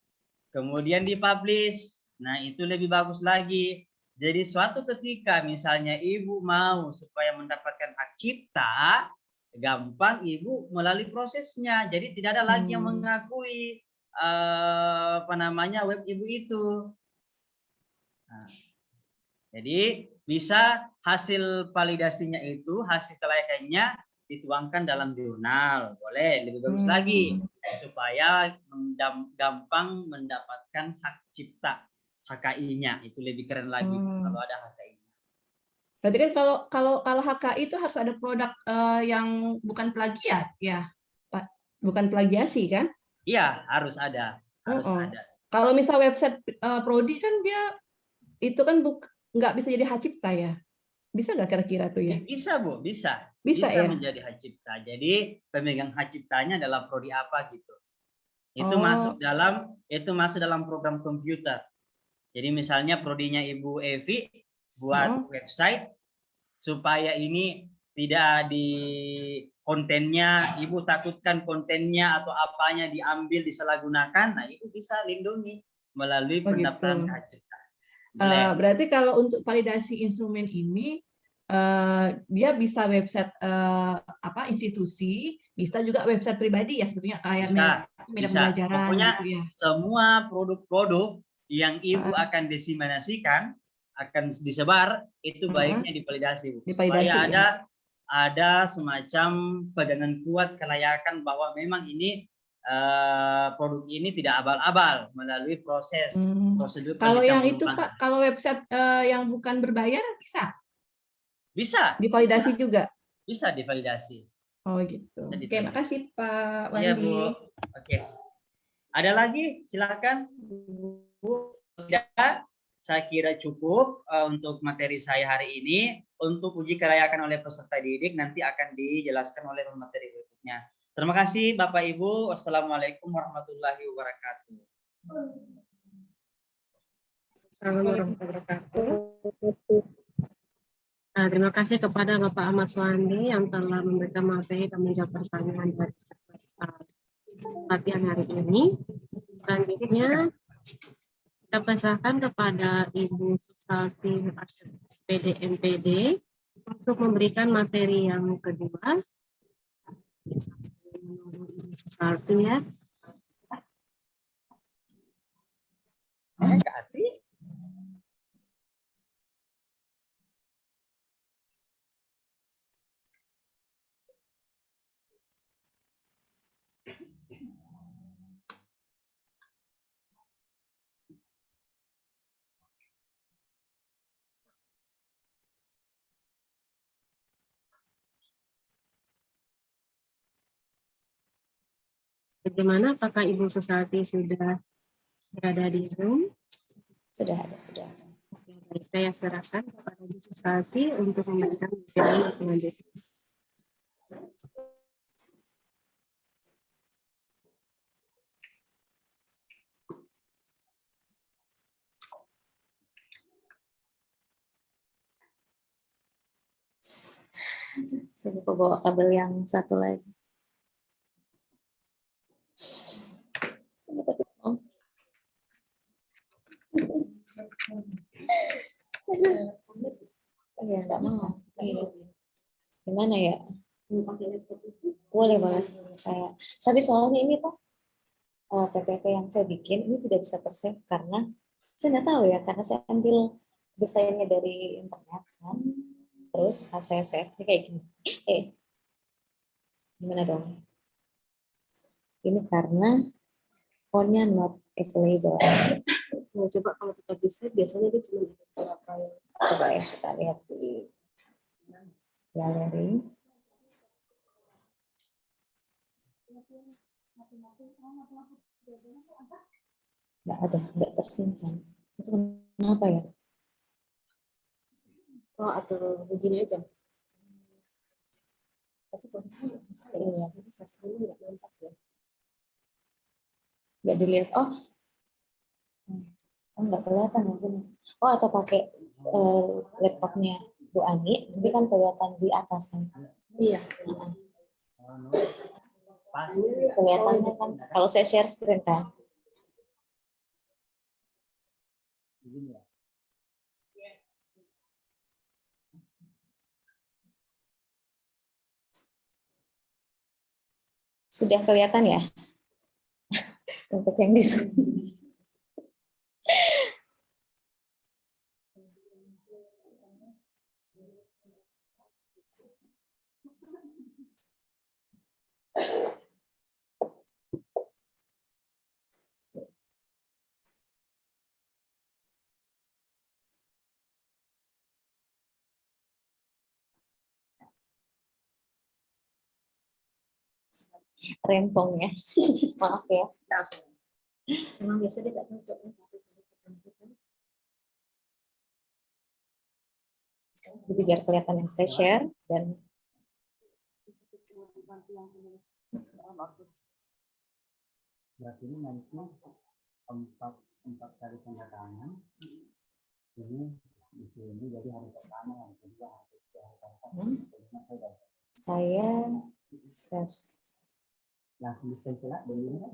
kemudian dipublish. Nah, itu lebih bagus lagi. Jadi suatu ketika misalnya Ibu mau supaya mendapatkan hak cipta, gampang Ibu melalui prosesnya. Jadi tidak ada lagi yang mengakui web Ibu itu. Nah, jadi bisa hasil validasinya itu, hasil kelayakannya dituangkan dalam jurnal, boleh lebih bagus lagi supaya gampang mendapatkan hak cipta HKI-nya, itu lebih keren lagi kalau ada HKI-nya. Berarti kan kalau HKI itu harus ada produk yang bukan plagiat ya, Pak? Bukan plagiasi kan? Iya, harus ada. Kalau misal website prodi kan dia itu kan nggak bisa jadi hak cipta ya? Bisa nggak kira-kira tuh ya? Bisa, Bu, bisa. Bisa ya? menjadi hak cipta. Jadi pemegang hak ciptanya adalah prodi apa gitu. Itu Oh. masuk dalam program komputer. Jadi misalnya prodinya Ibu Evi buat website supaya ini tidak di kontennya, Ibu takutkan kontennya atau apanya diambil disalahgunakan, nah Ibu bisa lindungi melalui pendaftaran hak cipta. Berarti kalau untuk validasi instrumen ini dia bisa website institusi, bisa juga website pribadi ya sebetulnya kayak media pembelajaran. Pokoknya gitu ya. semua produk-produk yang Ibu akan diseminasikan, akan disebar, itu baiknya divalidasi. Supaya ada semacam pegangan kuat kelayakan bahwa memang ini produk ini tidak abal-abal melalui prosedur. Kalau yang itu Pak, kalau website yang bukan berbayar bisa? Bisa. Divalidasi juga? Bisa divalidasi. Oh gitu. Oke, makasih Pak Wandi. Iya Bu. Oke. Ada lagi? Silakan. Bu. Tidak, saya kira cukup untuk materi saya hari ini. Untuk uji kelayakan oleh peserta didik nanti akan dijelaskan oleh materi berikutnya. Terima kasih Bapak Ibu. Wassalamualaikum warahmatullahi wabarakatuh. Assalamualaikum warahmatullahi wabarakatuh. Terima kasih kepada Bapak Ahmad Swandi yang telah memberikan materi dan menjawab pertanyaan dari latihan hari ini. Selanjutnya kita persilakan kepada Ibu Susalti SPD MPD untuk memberikan materi yang kedua. Ibu Susalti ya. Bagaimana? Apakah Ibu Susalti sudah berada di Zoom? Sudah ada, sudah ada. Oke, baik. Saya serahkan kepada Ibu Susalti untuk memberikan materi selanjutnya. Saya lupa bawa kabel yang satu lagi. Ya nggak mau. Gimana ya? Boleh saya. Tapi soalnya ini tuh PPT yang saya bikin ini tidak bisa tersave karena saya nggak tahu ya, karena saya ambil desainnya dari internet kan. Terus pas saya save ini kayak gini. Gimana dong? Ini karena fontnya not available. Nah, coba kalau kita bisa, biasanya dia cuma ada beberapa yang. Coba ya kita lihat di galeri. Nggak ada, nggak tersimpan. Itu kenapa ya? Oh, atau begini aja. Tapi kalau saya ini ya, bisa sebenarnya nggak nampak ya. Nggak dilihat. Oh, nggak kelihatan maksudnya. Oh, atau pakai laptopnya Bu Ani, jadi kan kelihatan di atas kan. Iya. Kelihatannya kan kalau saya share screen kan. Sudah kelihatan ya? Untuk yang di sini. rempongnya. Maaf ya. Emang biasanya tidak cocok. Jadi biar kelihatan yang saya share dan Berarti ini nanti empat kali tanda tangan. Ini di sini jadi hari pertama, yang kedua hari ketiga. saya share. Langsung ditempel dulu.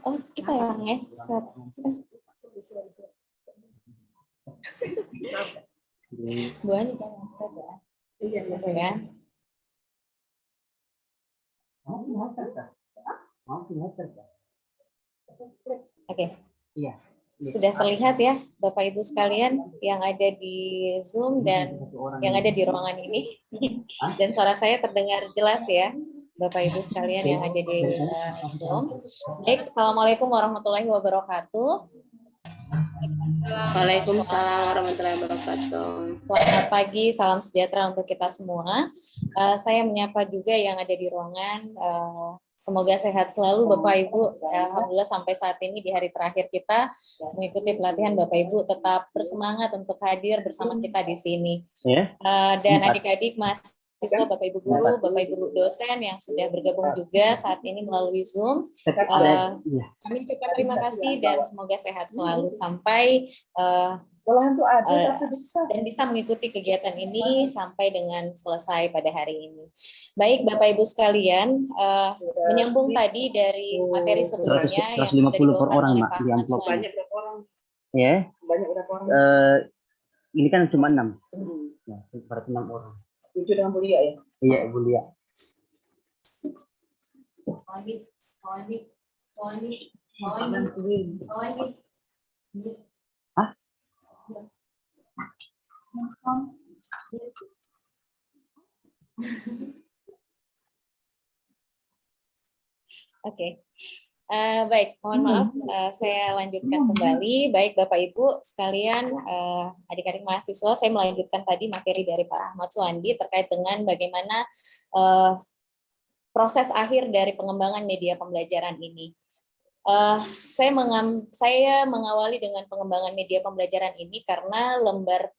Oh, kita yang ngeset. Bu Ani kan ngeset ya. Iya, ya. Oke. Iya. Sudah terlihat ya Bapak Ibu sekalian yang ada di Zoom dan yang ada di ruangan ini. Dan suara saya terdengar jelas ya Bapak Ibu sekalian yang ada di Zoom. Baik, Assalamualaikum warahmatullahi wabarakatuh. Waalaikumsalam warahmatullahi wabarakatuh. Selamat pagi, salam sejahtera untuk kita semua. Saya menyapa juga yang ada di ruangan. Semoga sehat selalu Bapak Ibu. Alhamdulillah sampai saat ini di hari terakhir kita mengikuti pelatihan, Bapak Ibu tetap bersemangat untuk hadir bersama kita di sini. Dan adik-adik mahasiswa, Bapak Ibu guru, Bapak Ibu dosen yang sudah bergabung juga saat ini melalui Zoom. Kami ucapkan terima kasih dan semoga sehat selalu sampai dan bisa mengikuti kegiatan ini sampai dengan selesai pada hari ini. Baik Bapak Ibu sekalian, menyambung tadi dari materi sebelumnya yang sudah dibawakan oleh Pak Ahmad Suwandi. Ya. Ini kan cuma 6. Ya, berarti 6 orang. 7 dengan Bu Lia ya? Iya, Bu Lia. Hah? Oke. Baik, mohon maaf, saya lanjutkan kembali. Baik, Bapak Ibu sekalian, adik-adik mahasiswa, saya melanjutkan tadi materi dari Pak Ahmad Suwandi terkait dengan bagaimana proses akhir dari pengembangan media pembelajaran ini. Saya mengawali dengan pengembangan media pembelajaran ini karena lembar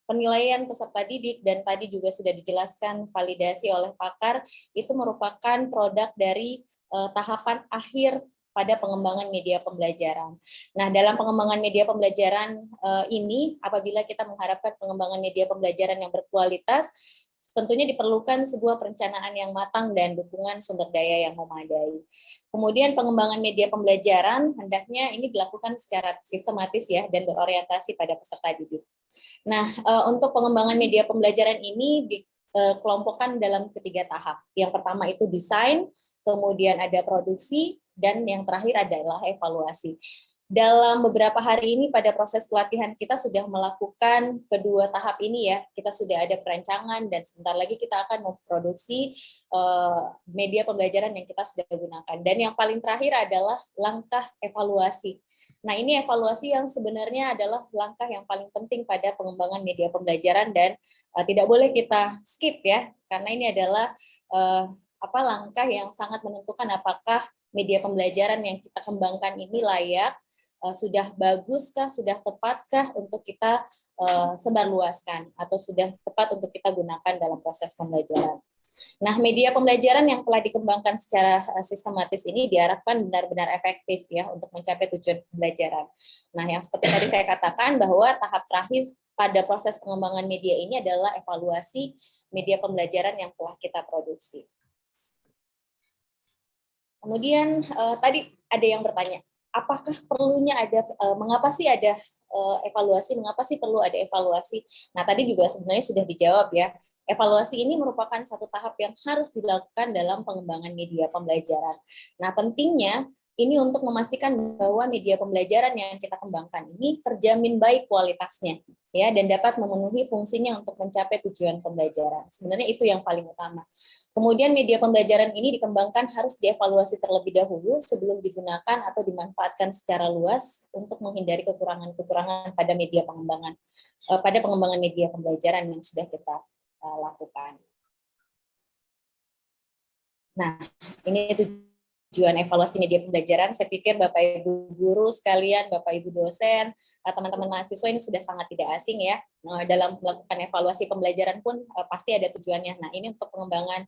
penilaian peserta didik dan tadi juga sudah dijelaskan validasi oleh pakar itu merupakan produk dari tahapan akhir pada pengembangan media pembelajaran. Nah, dalam pengembangan media pembelajaran ini, apabila kita mengharapkan pengembangan media pembelajaran yang berkualitas, tentunya diperlukan sebuah perencanaan yang matang dan dukungan sumber daya yang memadai. Kemudian pengembangan media pembelajaran hendaknya ini dilakukan secara sistematis ya dan berorientasi pada peserta didik. Nah, untuk pengembangan media pembelajaran ini dikelompokkan dalam ketiga tahap. Yang pertama itu desain, kemudian ada produksi, dan yang terakhir adalah evaluasi. Dalam beberapa hari ini pada proses pelatihan kita sudah melakukan kedua tahap ini ya. Kita sudah ada perancangan dan sebentar lagi kita akan memproduksi media pembelajaran yang kita sudah gunakan. Dan yang paling terakhir adalah langkah evaluasi. Nah, ini evaluasi yang sebenarnya adalah langkah yang paling penting pada pengembangan media pembelajaran dan tidak boleh kita skip ya, karena ini adalah langkah yang sangat menentukan apakah media pembelajaran yang kita kembangkan ini layak, sudah baguskah, sudah tepatkah untuk kita sebarluaskan atau sudah tepat untuk kita gunakan dalam proses pembelajaran. Nah, media pembelajaran yang telah dikembangkan secara sistematis ini diharapkan benar-benar efektif ya untuk mencapai tujuan pembelajaran. Nah, yang seperti tadi saya katakan bahwa tahap terakhir pada proses pengembangan media ini adalah evaluasi media pembelajaran yang telah kita produksi. Kemudian tadi ada yang bertanya, apakah perlunya ada, mengapa sih ada evaluasi, mengapa sih perlu ada evaluasi? Nah, tadi juga sebenarnya sudah dijawab ya. Evaluasi ini merupakan satu tahap yang harus dilakukan dalam pengembangan media pembelajaran. Nah, pentingnya Ini untuk memastikan bahwa media pembelajaran yang kita kembangkan ini terjamin baik kualitasnya, ya, dan dapat memenuhi fungsinya untuk mencapai tujuan pembelajaran. Sebenarnya itu yang paling utama. Kemudian media pembelajaran ini dikembangkan harus dievaluasi terlebih dahulu sebelum digunakan atau dimanfaatkan secara luas untuk menghindari kekurangan-kekurangan pada pengembangan media pembelajaran yang sudah kita lakukan. Nah, ini tujuan evaluasi media pembelajaran. Saya pikir Bapak Ibu guru sekalian, Bapak Ibu dosen, teman-teman mahasiswa ini sudah sangat tidak asing ya. Dalam melakukan evaluasi pembelajaran pun pasti ada tujuannya. Nah, ini untuk pengembangan,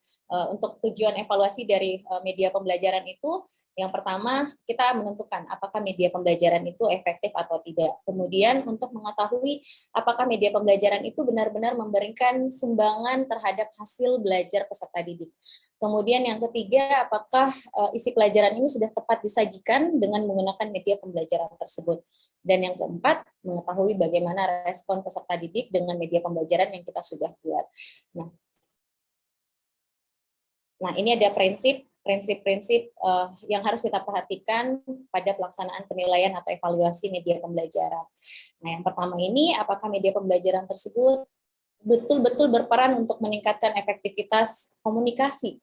untuk tujuan evaluasi dari media pembelajaran itu, yang pertama kita menentukan apakah media pembelajaran itu efektif atau tidak. Kemudian untuk mengetahui apakah media pembelajaran itu benar-benar memberikan sumbangan terhadap hasil belajar peserta didik. Kemudian yang ketiga, apakah isi pelajaran ini sudah tepat disajikan dengan menggunakan media pembelajaran tersebut. Dan yang keempat, mengetahui bagaimana respon peserta didik dengan media pembelajaran yang kita sudah buat. Nah, ini ada prinsip-prinsip yang harus kita perhatikan pada pelaksanaan penilaian atau evaluasi media pembelajaran. Nah, yang pertama ini, apakah media pembelajaran tersebut betul-betul berperan untuk meningkatkan efektivitas komunikasi.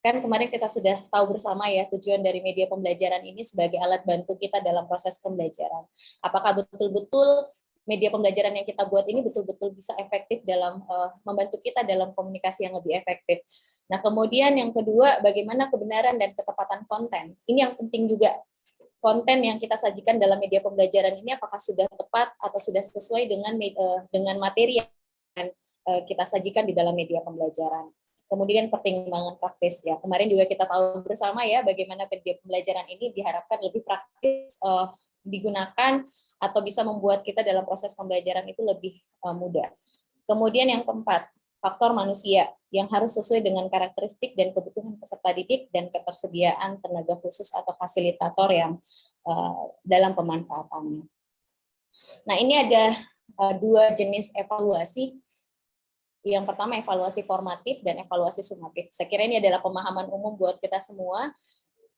Kan kemarin kita sudah tahu bersama ya, tujuan dari media pembelajaran ini sebagai alat bantu kita dalam proses pembelajaran. Apakah betul-betul media pembelajaran yang kita buat ini betul-betul bisa efektif dalam membantu kita dalam komunikasi yang lebih efektif. Nah, kemudian yang kedua, bagaimana kebenaran dan ketepatan konten. Ini yang penting juga. Konten yang kita sajikan dalam media pembelajaran ini apakah sudah tepat atau sudah sesuai dengan materi yang kita sajikan di dalam media pembelajaran. Kemudian pertimbangan praktis ya. Kemarin juga kita tahu bersama ya bagaimana media pembelajaran ini diharapkan lebih praktis digunakan atau bisa membuat kita dalam proses pembelajaran itu lebih mudah. Kemudian yang keempat, faktor manusia yang harus sesuai dengan karakteristik dan kebutuhan peserta didik dan ketersediaan tenaga khusus atau fasilitator yang dalam pemanfaatannya. Nah, ini ada dua jenis evaluasi. Yang pertama evaluasi formatif dan evaluasi sumatif. Saya kira ini adalah pemahaman umum buat kita semua.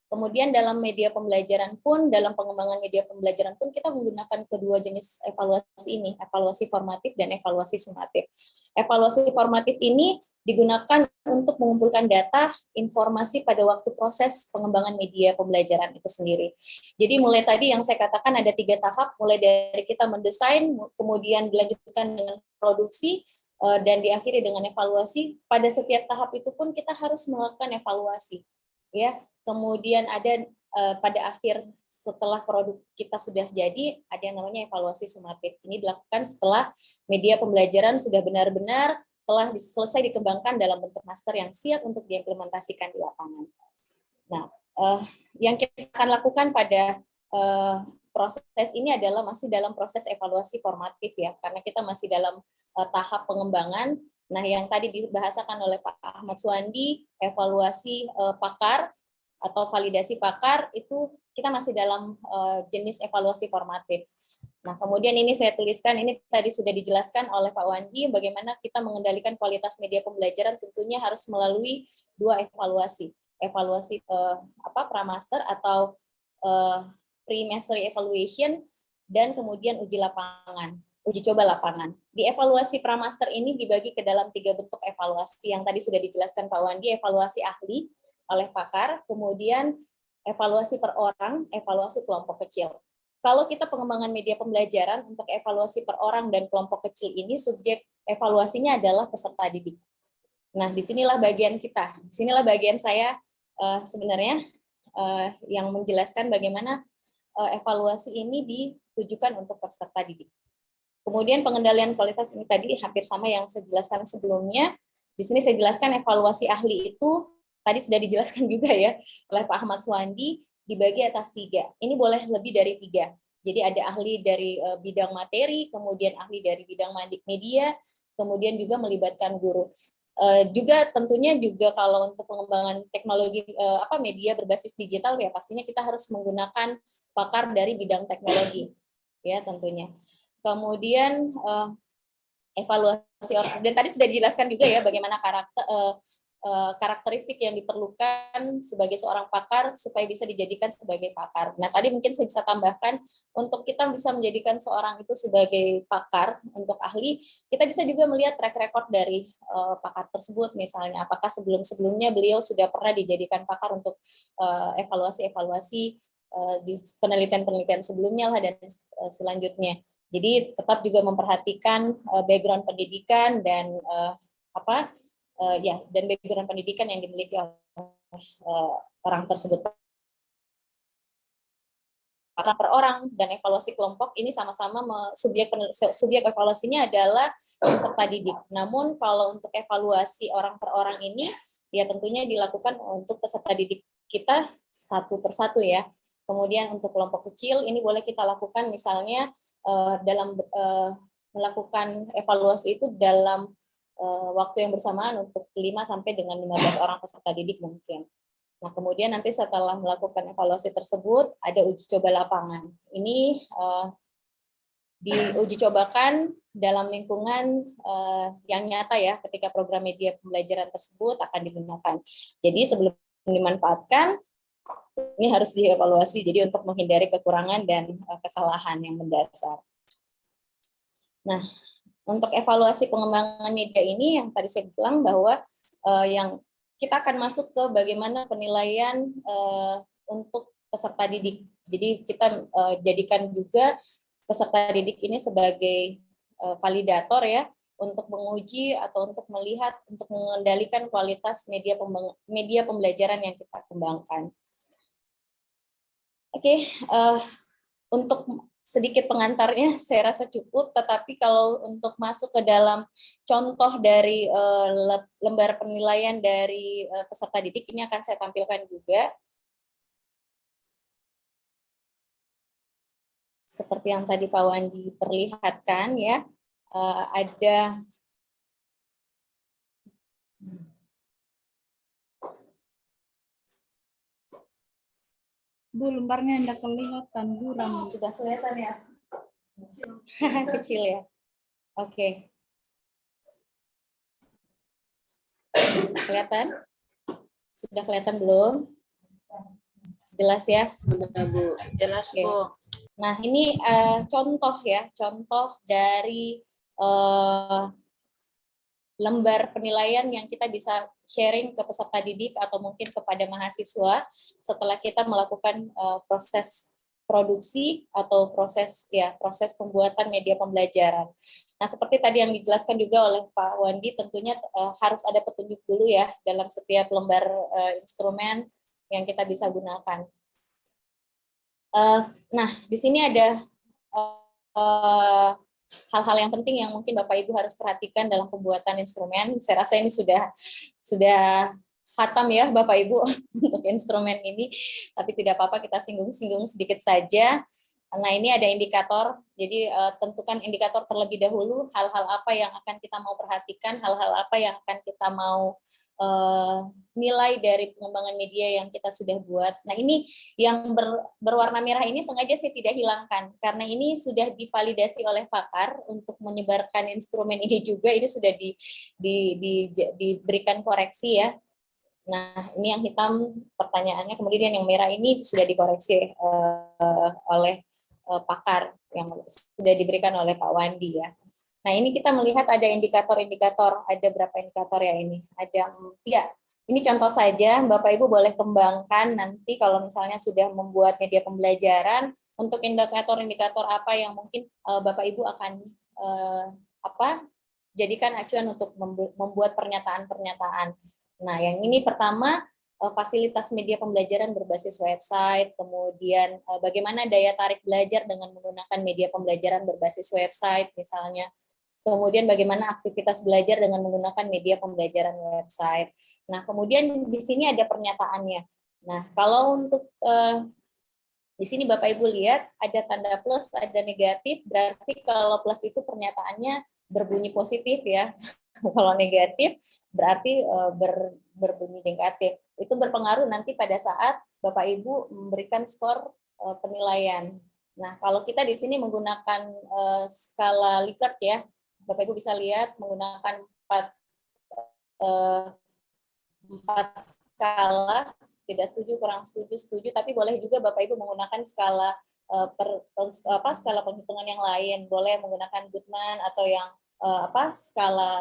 Kemudian dalam media pembelajaran pun, dalam pengembangan media pembelajaran pun kita menggunakan kedua jenis evaluasi ini, evaluasi formatif dan evaluasi sumatif. Evaluasi formatif ini digunakan untuk mengumpulkan data, informasi pada waktu proses pengembangan media pembelajaran itu sendiri. Jadi mulai tadi yang saya katakan ada 3 tahap, mulai dari kita mendesain, kemudian dilanjutkan dengan produksi, dan diakhiri dengan evaluasi. Pada setiap tahap itu pun kita harus melakukan evaluasi, ya. Kemudian ada pada akhir setelah produk kita sudah jadi ada yang namanya evaluasi sumatif. Ini dilakukan setelah media pembelajaran sudah benar-benar telah selesai dikembangkan dalam bentuk master yang siap untuk diimplementasikan di lapangan. Nah, yang kita akan lakukan pada proses ini adalah masih dalam proses evaluasi formatif ya, karena kita masih dalam tahap pengembangan. Nah, yang tadi dibahasakan oleh Pak Ahmad Suwandi, evaluasi pakar atau validasi pakar, itu kita masih dalam jenis evaluasi formatif. Nah, kemudian ini saya tuliskan, ini tadi sudah dijelaskan oleh Pak Wandi, bagaimana kita mengendalikan kualitas media pembelajaran tentunya harus melalui 2 evaluasi. Evaluasi pramaster atau pre-mastery evaluation, dan kemudian uji lapangan. Uji coba lapangan. Di evaluasi pramaster ini dibagi ke dalam 3 bentuk evaluasi yang tadi sudah dijelaskan Pak Wandi, evaluasi ahli oleh pakar, kemudian evaluasi per orang, evaluasi kelompok kecil. Kalau kita pengembangan media pembelajaran untuk evaluasi per orang dan kelompok kecil ini, subjek evaluasinya adalah peserta didik. Nah, disinilah bagian kita, disinilah bagian saya sebenarnya yang menjelaskan bagaimana evaluasi ini ditujukan untuk peserta didik. Kemudian pengendalian kualitas ini tadi hampir sama yang saya jelaskan sebelumnya. Di sini saya jelaskan evaluasi ahli itu tadi sudah dijelaskan juga ya oleh Pak Ahmad Suwandi, dibagi atas 3. Ini boleh lebih dari 3. Jadi ada ahli dari bidang materi, kemudian ahli dari bidang media, kemudian juga melibatkan guru. Juga tentunya juga kalau untuk pengembangan teknologi media berbasis digital ya pastinya kita harus menggunakan pakar dari bidang teknologi ya tentunya. Kemudian evaluasi dan tadi sudah dijelaskan juga ya bagaimana karakter karakteristik yang diperlukan sebagai seorang pakar supaya bisa dijadikan sebagai pakar. Nah, tadi mungkin saya bisa tambahkan, untuk kita bisa menjadikan seorang itu sebagai pakar, untuk ahli, kita bisa juga melihat track record dari pakar tersebut, misalnya apakah sebelum-sebelumnya beliau sudah pernah dijadikan pakar untuk evaluasi-evaluasi di penelitian-penelitian sebelumnya lah dan selanjutnya. Jadi tetap juga memperhatikan background pendidikan dan dan background pendidikan yang dimiliki oleh orang tersebut. Orang per orang dan evaluasi kelompok ini sama-sama subjek evaluasinya adalah peserta didik. Namun kalau untuk evaluasi orang per orang ini ya tentunya dilakukan untuk peserta didik kita satu persatu ya. Kemudian untuk kelompok kecil ini boleh kita lakukan misalnya dalam melakukan evaluasi itu dalam waktu yang bersamaan untuk 5 sampai dengan 15 orang peserta didik mungkin. Nah, kemudian nanti setelah melakukan evaluasi tersebut, ada uji coba lapangan. Ini diuji cobakan dalam lingkungan yang nyata ya, ketika program media pembelajaran tersebut akan digunakan. Jadi sebelum dimanfaatkan, ini harus dievaluasi, jadi untuk menghindari kekurangan dan kesalahan yang mendasar. Nah, untuk evaluasi pengembangan media ini, yang tadi saya bilang bahwa yang kita akan masuk ke bagaimana penilaian untuk peserta didik. Jadi kita jadikan juga peserta didik ini sebagai validator ya, untuk menguji atau untuk melihat, untuk mengendalikan kualitas media pembelajaran yang kita kembangkan. Oke, untuk sedikit pengantarnya saya rasa cukup, tetapi kalau untuk masuk ke dalam contoh dari lembar penilaian dari peserta didik ini akan saya tampilkan juga. Seperti yang tadi Pak Wandi perlihatkan ya, ada Bu, lembarnya tidak kelihatan, buram. Sudah kelihatan ya? Kecil ya? Oke. Kelihatan? Sudah kelihatan belum? Jelas ya? Sudah, Bu. Jelas, Oke. Bu. Nah, ini contoh ya, contoh dari lembar penilaian yang kita bisa sharing ke peserta didik atau mungkin kepada mahasiswa setelah kita melakukan proses produksi atau proses pembuatan media pembelajaran. Nah, seperti tadi yang dijelaskan juga oleh Pak Wandi, tentunya harus ada petunjuk dulu ya dalam setiap lembar instrumen yang kita bisa gunakan. Nah, di sini ada hal-hal yang penting yang mungkin Bapak Ibu harus perhatikan dalam pembuatan instrumen. Saya rasa ini sudah khatam ya Bapak Ibu untuk instrumen ini, tapi tidak apa-apa kita singgung-singgung sedikit saja. Nah, ini ada indikator, jadi tentukan indikator terlebih dahulu, hal-hal apa yang akan kita mau perhatikan, hal-hal apa yang akan kita mau nilai dari pengembangan media yang kita sudah buat. Nah, ini yang berwarna merah ini sengaja saya tidak hilangkan, karena ini sudah divalidasi oleh pakar untuk menyebarkan instrumen ini juga, ini sudah diberikan koreksi ya. Nah, ini yang hitam pertanyaannya, kemudian yang merah ini sudah dikoreksi oleh pakar yang sudah diberikan oleh Pak Wandi ya. Nah, ini kita melihat ada indikator-indikator, ada berapa indikator ya ini? Ada 3. Ini contoh saja, Bapak Ibu boleh kembangkan nanti kalau misalnya sudah membuat media pembelajaran, untuk indikator-indikator apa yang mungkin Bapak Ibu akan jadikan acuan untuk membuat pernyataan-pernyataan. Nah, yang ini pertama, fasilitas media pembelajaran berbasis website, kemudian bagaimana daya tarik belajar dengan menggunakan media pembelajaran berbasis website misalnya, kemudian bagaimana aktivitas belajar dengan menggunakan media pembelajaran website. Nah, kemudian di sini ada pernyataannya. Nah, kalau untuk di sini Bapak Ibu lihat ada tanda plus, ada negatif, berarti kalau plus itu pernyataannya berbunyi positif ya. Kalau negatif berarti berbunyi negatif. Itu berpengaruh nanti pada saat Bapak Ibu memberikan skor penilaian. Nah, kalau kita di sini menggunakan skala Likert ya, Bapak Ibu bisa lihat menggunakan 4 4 skala, tidak setuju, kurang setuju, setuju, tapi boleh juga Bapak Ibu menggunakan skala skala penghitungan yang lain, boleh menggunakan Goodman atau yang skala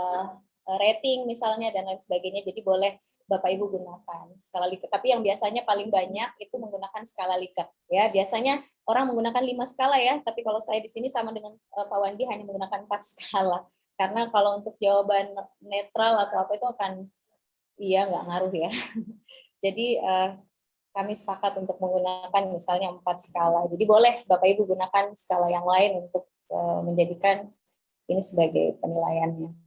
rating misalnya dan lain sebagainya. Jadi boleh Bapak Ibu gunakan skala Likert. Tapi yang biasanya paling banyak itu menggunakan skala Likert. Ya, biasanya orang menggunakan 5 skala ya, tapi kalau saya di sini sama dengan Pak Wandi hanya menggunakan 4 skala. Karena kalau untuk jawaban netral atau apa itu akan nggak ngaruh ya. Jadi kami sepakat untuk menggunakan misalnya 4 skala. Jadi boleh Bapak Ibu gunakan skala yang lain untuk menjadikan ini sebagai penilaiannya.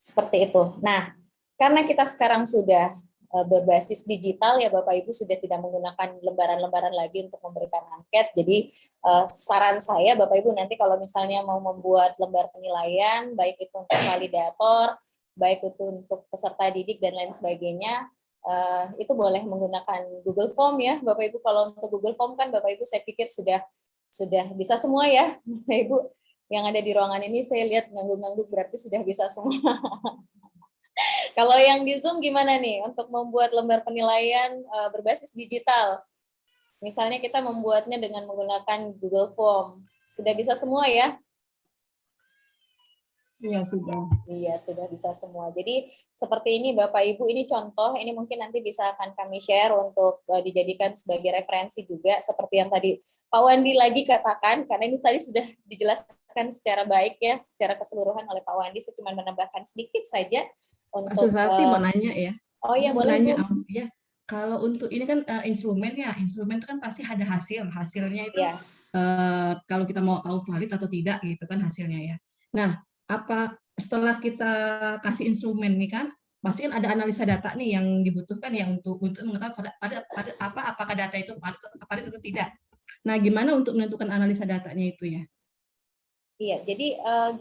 Seperti itu. Nah, karena kita sekarang sudah berbasis digital ya Bapak Ibu, sudah tidak menggunakan lembaran-lembaran lagi untuk memberikan angket. Jadi saran saya Bapak Ibu nanti kalau misalnya mau membuat lembar penilaian, baik itu untuk validator, baik itu untuk peserta didik dan lain sebagainya, itu boleh menggunakan Google Form ya Bapak Ibu. Kalau untuk Google Form kan Bapak Ibu saya pikir sudah bisa semua ya Bapak Ibu. Yang ada di ruangan ini saya lihat ngangguk-ngangguk berarti sudah bisa semua. Kalau yang di Zoom gimana nih untuk membuat lembar penilaian berbasis digital? Misalnya kita membuatnya dengan menggunakan Google Form. Sudah bisa semua ya? Iya, sudah. Iya, sudah bisa semua. Jadi seperti ini Bapak Ibu, ini contoh, ini mungkin nanti bisa akan kami share untuk dijadikan sebagai referensi juga, seperti yang tadi Pak Wandi lagi katakan, karena ini tadi sudah dijelaskan secara baik ya, secara keseluruhan oleh Pak Wandi, saya cuma menambahkan sedikit saja untuk... Susanti mau nanya ya. Oh iya, Mau boleh nanya, Bu. ya. Kalau untuk ini kan instrumen itu kan pasti ada hasilnya itu Ya. kalau kita mau tahu valid atau tidak gitu kan hasilnya ya. Nah, apa setelah kita kasih instrumen nih kan pasti kan ada analisa data nih yang dibutuhkan ya untuk mengetahui apakah data itu valid atau tidak. Nah, gimana untuk menentukan analisa datanya itu ya? Iya, jadi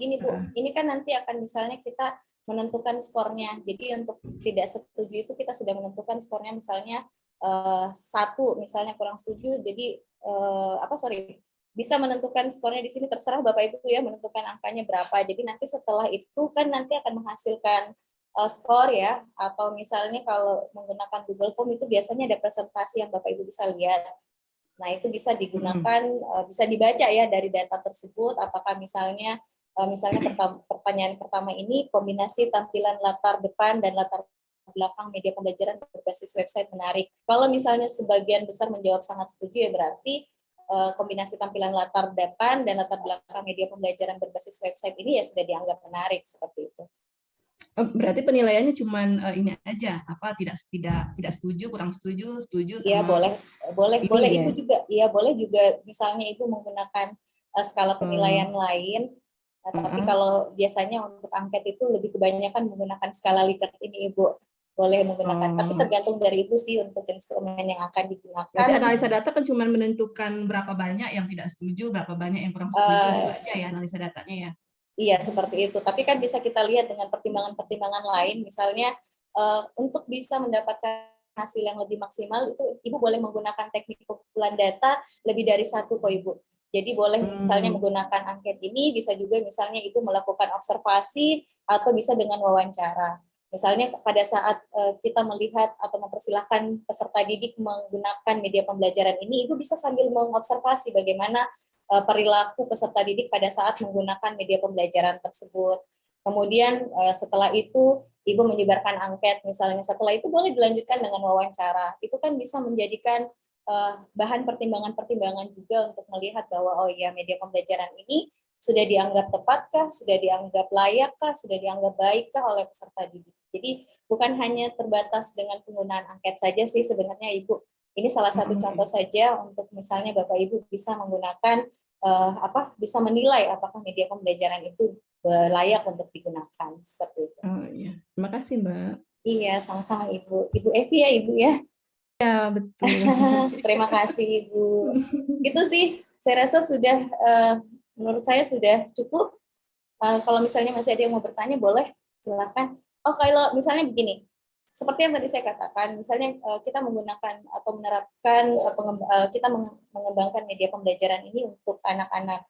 gini Bu, ini kan nanti akan misalnya kita menentukan skornya. Jadi untuk tidak setuju itu kita sudah menentukan skornya misalnya 1 misalnya kurang setuju. Jadi bisa menentukan skornya di sini, terserah Bapak Ibu ya menentukan angkanya berapa. Jadi nanti setelah itu kan nanti akan menghasilkan skor ya, atau misalnya kalau menggunakan Google Form itu biasanya ada presentasi yang Bapak Ibu bisa lihat. Nah, itu bisa digunakan, bisa dibaca ya dari data tersebut, apakah misalnya pertanyaan pertama ini kombinasi tampilan latar depan dan latar belakang media pembelajaran berbasis website menarik. Kalau misalnya sebagian besar menjawab sangat setuju ya berarti kombinasi tampilan latar depan dan latar belakang media pembelajaran berbasis website ini ya sudah dianggap menarik seperti itu. Berarti penilaiannya cuma ini aja, tidak setuju, kurang setuju, setuju sama. Iya, boleh ya? Ibu juga. Iya, boleh juga misalnya Ibu menggunakan skala penilaian lain. Tapi kalau biasanya untuk angket itu lebih kebanyakan menggunakan skala Likert ini Ibu. Boleh menggunakan, tapi tergantung dari Ibu sih untuk instrumen yang akan digunakan. Berarti analisa data kan cuma menentukan berapa banyak yang tidak setuju, berapa banyak yang kurang setuju, gitu aja ya analisa datanya ya. Iya, seperti itu. Tapi kan bisa kita lihat dengan pertimbangan-pertimbangan lain, misalnya untuk bisa mendapatkan hasil yang lebih maksimal, itu Ibu boleh menggunakan teknik pengumpulan data lebih dari 1 kok Ibu. Jadi boleh misalnya menggunakan angket ini, bisa juga misalnya Ibu melakukan observasi, atau bisa dengan wawancara. Misalnya pada saat kita melihat atau mempersilahkan peserta didik menggunakan media pembelajaran ini, Ibu bisa sambil mengobservasi bagaimana perilaku peserta didik pada saat menggunakan media pembelajaran tersebut. Kemudian setelah itu Ibu menyebarkan angket, misalnya setelah itu boleh dilanjutkan dengan wawancara. Itu kan bisa menjadikan bahan pertimbangan-pertimbangan juga untuk melihat bahwa oh ya media pembelajaran ini sudah dianggap tepatkah, sudah dianggap layakkah, sudah dianggap baikkah oleh peserta didik. Jadi bukan hanya terbatas dengan penggunaan angket saja sih sebenarnya Ibu. Ini salah satu contoh saja untuk misalnya Bapak Ibu bisa menggunakan bisa menilai apakah media pembelajaran itu layak untuk digunakan seperti itu. Oh iya, terima kasih Mbak. Iya, sama-sama Ibu. Ibu Evi ya Ibu ya. Ya betul. Terima kasih Ibu. Gitu sih, saya rasa sudah menurut saya sudah cukup. Kalau misalnya masih ada yang mau bertanya boleh silakan. Oh kalau misalnya begini, seperti yang tadi saya katakan, misalnya kita menggunakan atau menerapkan kita mengembangkan media pembelajaran ini untuk anak-anak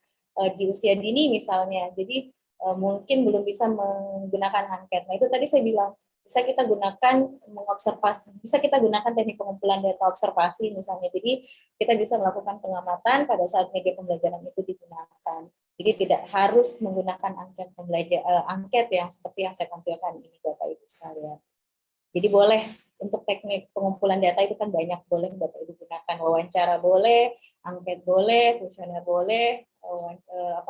di usia dini misalnya, jadi mungkin belum bisa menggunakan angket. Nah itu tadi saya bilang bisa kita gunakan mengobservasi, bisa kita gunakan teknik pengumpulan data observasi misalnya. Jadi kita bisa melakukan pengamatan pada saat media pembelajaran itu digunakan. Jadi tidak harus menggunakan angket yang seperti yang saya tampilkan ini Bapak Ibu sekalian. Jadi boleh untuk teknik pengumpulan data itu kan banyak, boleh Bapak Ibu gunakan, wawancara boleh, angket boleh, kuesioner boleh,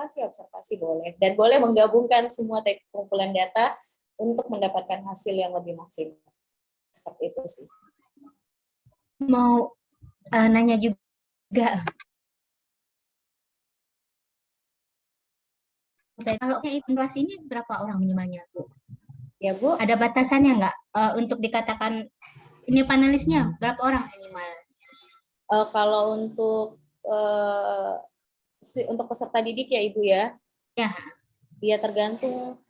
observasi boleh, dan boleh menggabungkan semua teknik pengumpulan data untuk mendapatkan hasil yang lebih maksimal. Seperti itu sih. Mau nanya juga. Kalau kelas ini berapa orang minimalnya, Bu? Ya, Bu. Ada batasannya nggak untuk dikatakan ini panelisnya berapa orang minimal? Kalau untuk peserta didik ya Ibu ya? Ya. Ya tergantung.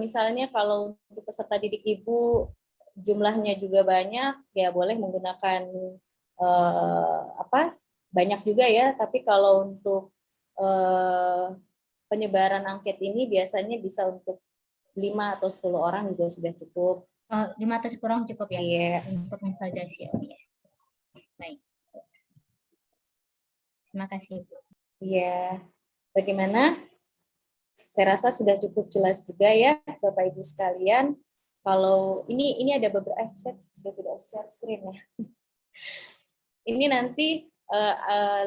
Misalnya kalau untuk peserta didik Ibu jumlahnya juga banyak, ya boleh menggunakan banyak juga ya. Tapi kalau untuk penyebaran angket ini biasanya bisa untuk 5 atau 10 orang juga sudah cukup. 5 atau 10 orang cukup ya? Iya. Untuk memvalidasi. Ya. Baik. Terima kasih, Bu. Iya. Bagaimana? Saya rasa sudah cukup jelas juga ya Bapak Ibu sekalian. Kalau ini ada beberapa saya sudah tidak share screen ya. Ini nanti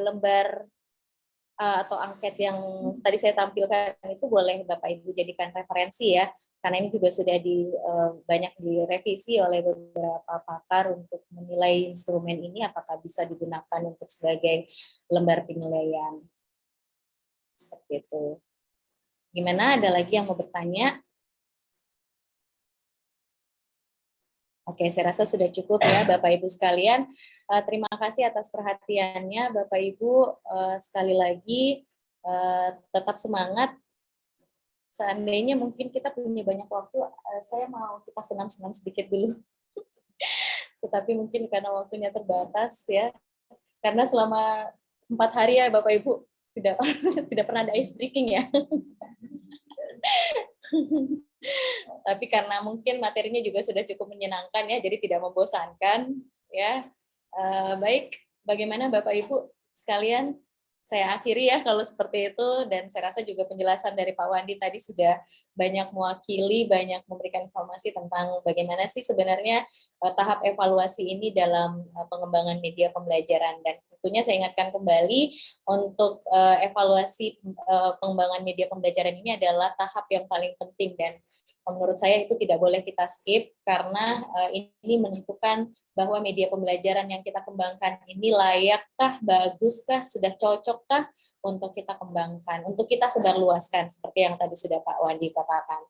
lembar atau angket yang tadi saya tampilkan itu boleh Bapak Ibu jadikan referensi ya, karena ini juga sudah banyak direvisi oleh beberapa pakar untuk menilai instrumen ini apakah bisa digunakan untuk sebagai lembar penilaian. Seperti itu. Gimana? Ada lagi yang mau bertanya? Oke, saya rasa sudah cukup ya Bapak Ibu sekalian. Terima kasih atas perhatiannya Bapak Ibu. Sekali lagi tetap semangat. Seandainya mungkin kita punya banyak waktu, saya mau kita senam-senam sedikit dulu. Tetapi mungkin karena waktunya terbatas ya. Karena selama 4 hari ya Bapak Ibu tidak pernah ada ice breaking ya. Tapi karena mungkin materinya juga sudah cukup menyenangkan ya, jadi tidak membosankan ya. Baik, bagaimana Bapak Ibu sekalian? Saya akhiri ya kalau seperti itu, dan saya rasa juga penjelasan dari Pak Wandi tadi sudah banyak mewakili, banyak memberikan informasi tentang bagaimana sih sebenarnya tahap evaluasi ini dalam pengembangan media pembelajaran. Dan tentunya saya ingatkan kembali untuk evaluasi pengembangan media pembelajaran ini adalah tahap yang paling penting, dan menurut saya itu tidak boleh kita skip karena ini menentukan bahwa media pembelajaran yang kita kembangkan ini layakkah, baguskah, sudah cocokkah untuk kita kembangkan, untuk kita sebarluaskan seperti yang tadi sudah Pak Wandi katakan.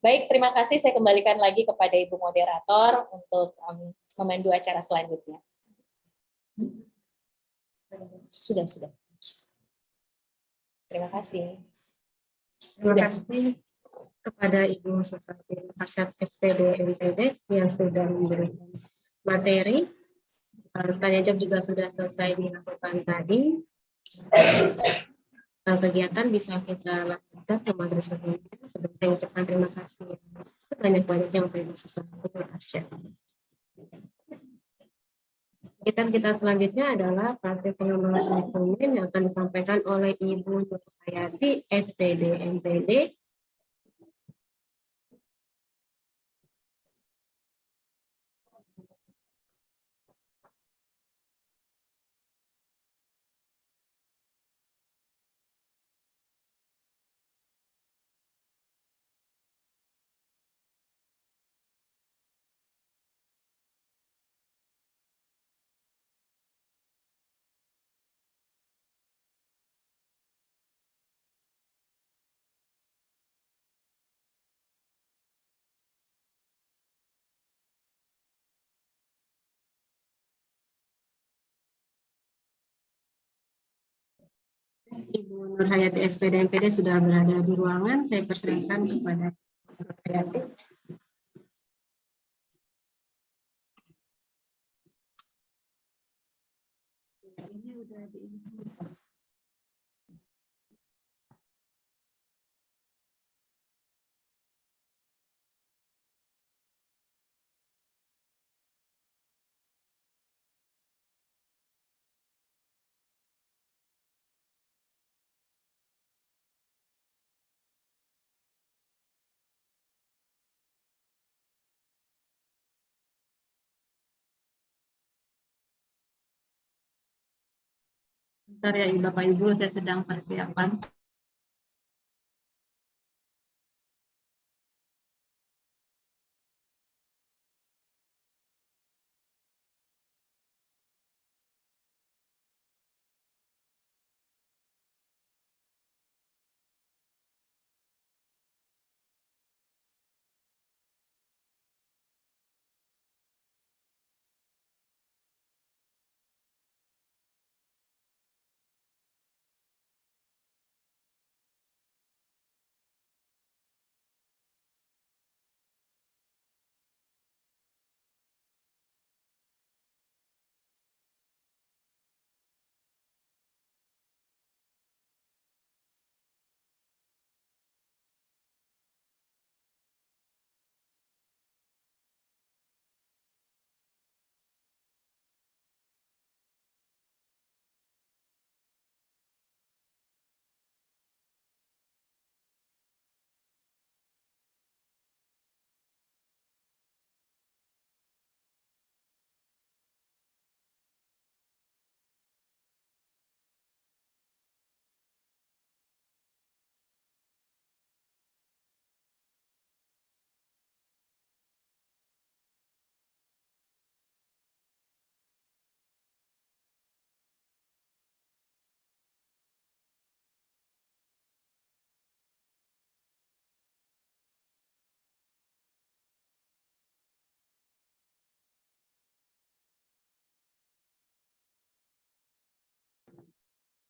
Baik, terima kasih. Saya kembalikan lagi kepada Ibu Moderator untuk memandu acara selanjutnya. Sudah. Terima kasih. Terima kasih kepada Ibu Susati Arsyad SPD MPD yang sudah memberikan materi. Tanya jawab juga sudah selesai dilakukan tadi. Kegiatan bisa kita lanjutkan ke materi sebelumnya. Sebelum saya ucapkan terima kasih sebanyak-banyaknya untuk Ibu Susati Arsyad. Kita selanjutnya adalah praktik pengembangan instrumen yang akan disampaikan oleh Ibu Nur Hayati SPD MPD. Ibu Nur Hayati SPD MPD sudah berada di ruangan. Saya persilakan kepada Nur Hayati. Ini udah di Bentar ya Bapak Ibu, saya sedang persiapan.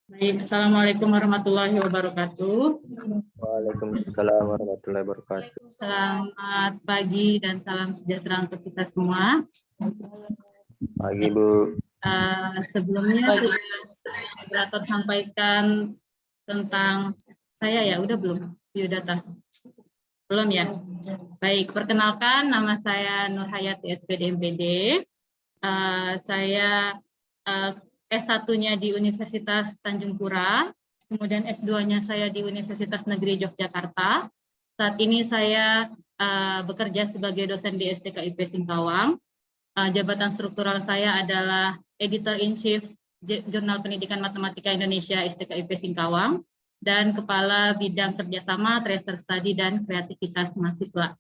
Baik, Assalamualaikum warahmatullahi wabarakatuh. Waalaikumsalam warahmatullahi wabarakatuh. Selamat pagi dan salam sejahtera untuk kita semua. Pagi Bu. Sebelumnya moderator sampaikan tentang saya ya, udah belum? Biodata. Belum ya? Baik, perkenalkan nama saya Nur Hayati SPD MPD. Saya S1-nya di Universitas Tanjung Pura, kemudian S2-nya saya di Universitas Negeri Yogyakarta. Saat ini saya bekerja sebagai dosen di STKIP Singkawang. Jabatan struktural saya adalah Editor-in-Chief Jurnal Pendidikan Matematika Indonesia STKIP Singkawang dan Kepala Bidang Kerjasama, Tracer Study, dan Kreativitas Mahasiswa.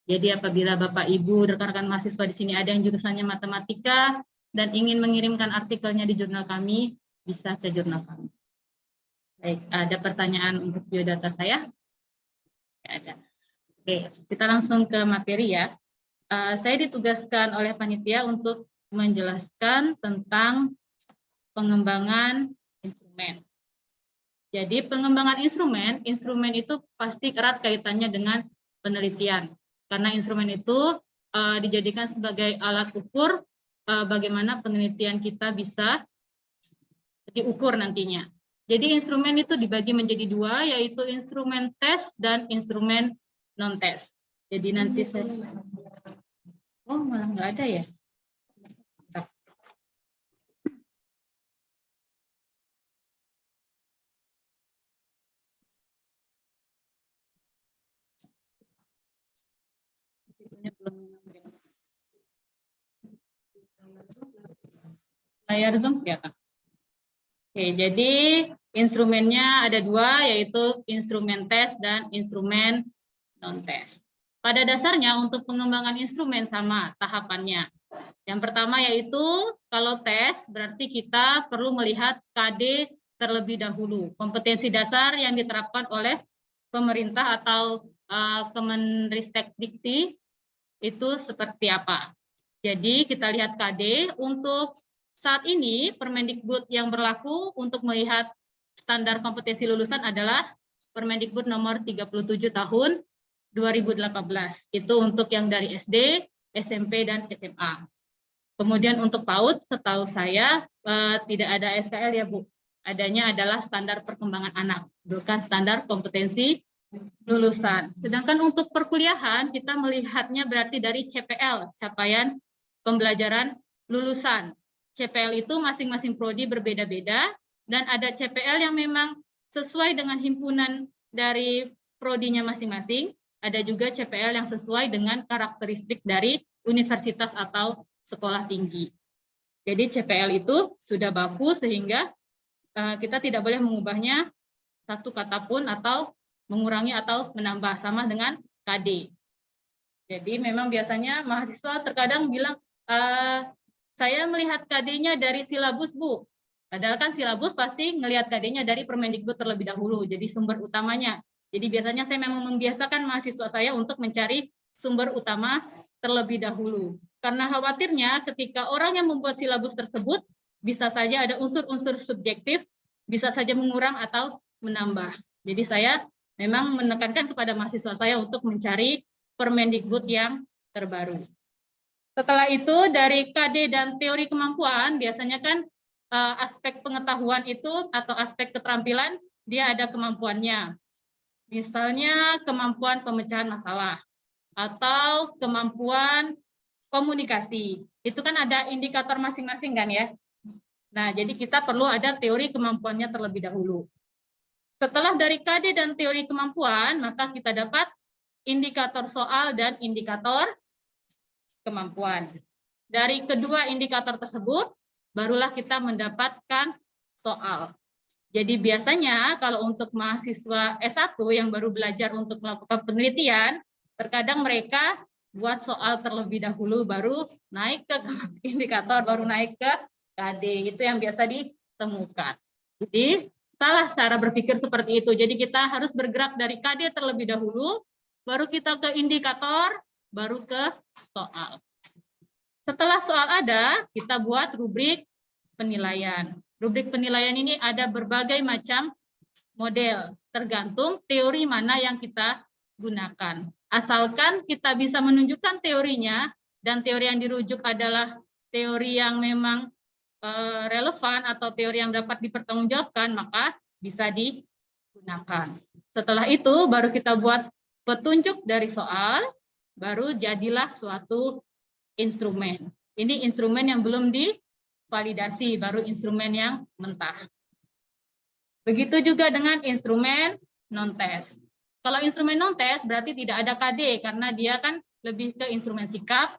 Jadi apabila Bapak Ibu rekan-rekan mahasiswa di sini ada yang jurusannya matematika dan ingin mengirimkan artikelnya di jurnal kami, bisa ke jurnal kami. Baik, ada pertanyaan untuk biodata saya? Tidak ada. Oke, kita langsung ke materi ya. Saya ditugaskan oleh panitia untuk menjelaskan tentang pengembangan instrumen. Jadi pengembangan instrumen itu pasti erat kaitannya dengan penelitian. Karena instrumen itu dijadikan sebagai alat ukur bagaimana penelitian kita bisa diukur nantinya. Jadi instrumen itu dibagi menjadi dua, yaitu instrumen tes dan instrumen non-tes. Jadi nanti saya... Oh, malah nggak ada ya? Layar Zoom kelihatan. Oke, jadi instrumennya ada dua, yaitu instrumen tes dan instrumen non-tes. Pada dasarnya untuk pengembangan instrumen sama tahapannya. Yang pertama yaitu kalau tes berarti kita perlu melihat KD terlebih dahulu. Kompetensi dasar yang diterapkan oleh pemerintah atau Kemenristek-Dikti itu seperti apa. Jadi kita lihat KD untuk saat ini Permendikbud yang berlaku untuk melihat standar kompetensi lulusan adalah Permendikbud nomor 37 tahun 2018. Itu untuk yang dari SD, SMP, dan SMA. Kemudian untuk PAUD, setahu saya tidak ada SKL ya Bu. Adanya adalah standar perkembangan anak, bukan standar kompetensi lulusan. Sedangkan untuk perkuliahan, kita melihatnya berarti dari CPL, capaian pembelajaran lulusan. CPL itu masing-masing prodi berbeda-beda, dan ada CPL yang memang sesuai dengan himpunan dari prodinya masing-masing, ada juga CPL yang sesuai dengan karakteristik dari universitas atau sekolah tinggi. Jadi CPL itu sudah baku sehingga kita tidak boleh mengubahnya satu kata pun atau mengurangi atau menambah, sama dengan KD. Jadi memang biasanya mahasiswa terkadang bilang, saya melihat KD-nya dari silabus, Bu. Padahal kan silabus pasti ngelihat KD-nya dari Permendikbud terlebih dahulu, jadi sumber utamanya. Jadi biasanya saya memang membiasakan mahasiswa saya untuk mencari sumber utama terlebih dahulu. Karena khawatirnya ketika orang yang membuat silabus tersebut, bisa saja ada unsur-unsur subjektif, bisa saja mengurang atau menambah. Jadi saya memang menekankan kepada mahasiswa saya untuk mencari Permendikbud yang terbaru. Setelah itu dari KD dan teori kemampuan, biasanya kan aspek pengetahuan itu atau aspek keterampilan, dia ada kemampuannya. Misalnya kemampuan pemecahan masalah, atau kemampuan komunikasi. Itu kan ada indikator masing-masing kan ya. Nah, jadi kita perlu ada teori kemampuannya terlebih dahulu. Setelah dari KD dan teori kemampuan, maka kita dapat indikator soal dan indikator kemampuan. Dari kedua indikator tersebut, barulah kita mendapatkan soal. Jadi biasanya kalau untuk mahasiswa S1 yang baru belajar untuk melakukan penelitian, terkadang mereka buat soal terlebih dahulu, baru naik ke indikator, baru naik ke KD. Itu yang biasa ditemukan. Jadi salah cara berpikir seperti itu. Jadi kita harus bergerak dari KD terlebih dahulu, baru kita ke indikator, baru ke soal. Setelah soal ada, kita buat rubrik penilaian. Rubrik penilaian ini ada berbagai macam model, tergantung teori mana yang kita gunakan. Asalkan kita bisa menunjukkan teorinya, dan teori yang dirujuk adalah teori yang memang relevan atau teori yang dapat dipertanggungjawabkan, maka bisa digunakan. Setelah itu baru kita buat petunjuk dari soal, baru jadilah suatu instrumen. Ini instrumen yang belum divalidasi, baru instrumen yang mentah. Begitu juga dengan instrumen non-tes. Kalau instrumen non-tes berarti tidak ada KD, karena dia kan lebih ke instrumen sikap,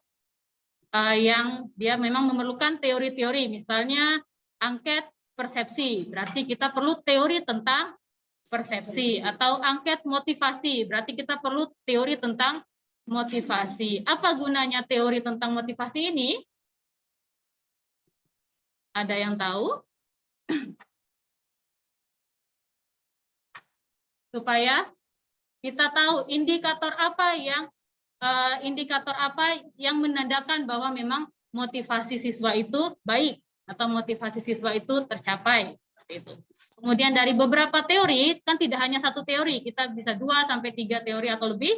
yang dia memang memerlukan teori-teori, misalnya angket persepsi, berarti kita perlu teori tentang persepsi, atau angket motivasi, berarti kita perlu teori tentang motivasi. Apa gunanya teori tentang motivasi ini? Ada yang tahu? Supaya kita tahu indikator apa yang menandakan bahwa memang motivasi siswa itu baik atau motivasi siswa itu tercapai, seperti itu. Kemudian dari beberapa teori, kan tidak hanya satu teori, kita bisa 2 sampai 3 teori atau lebih,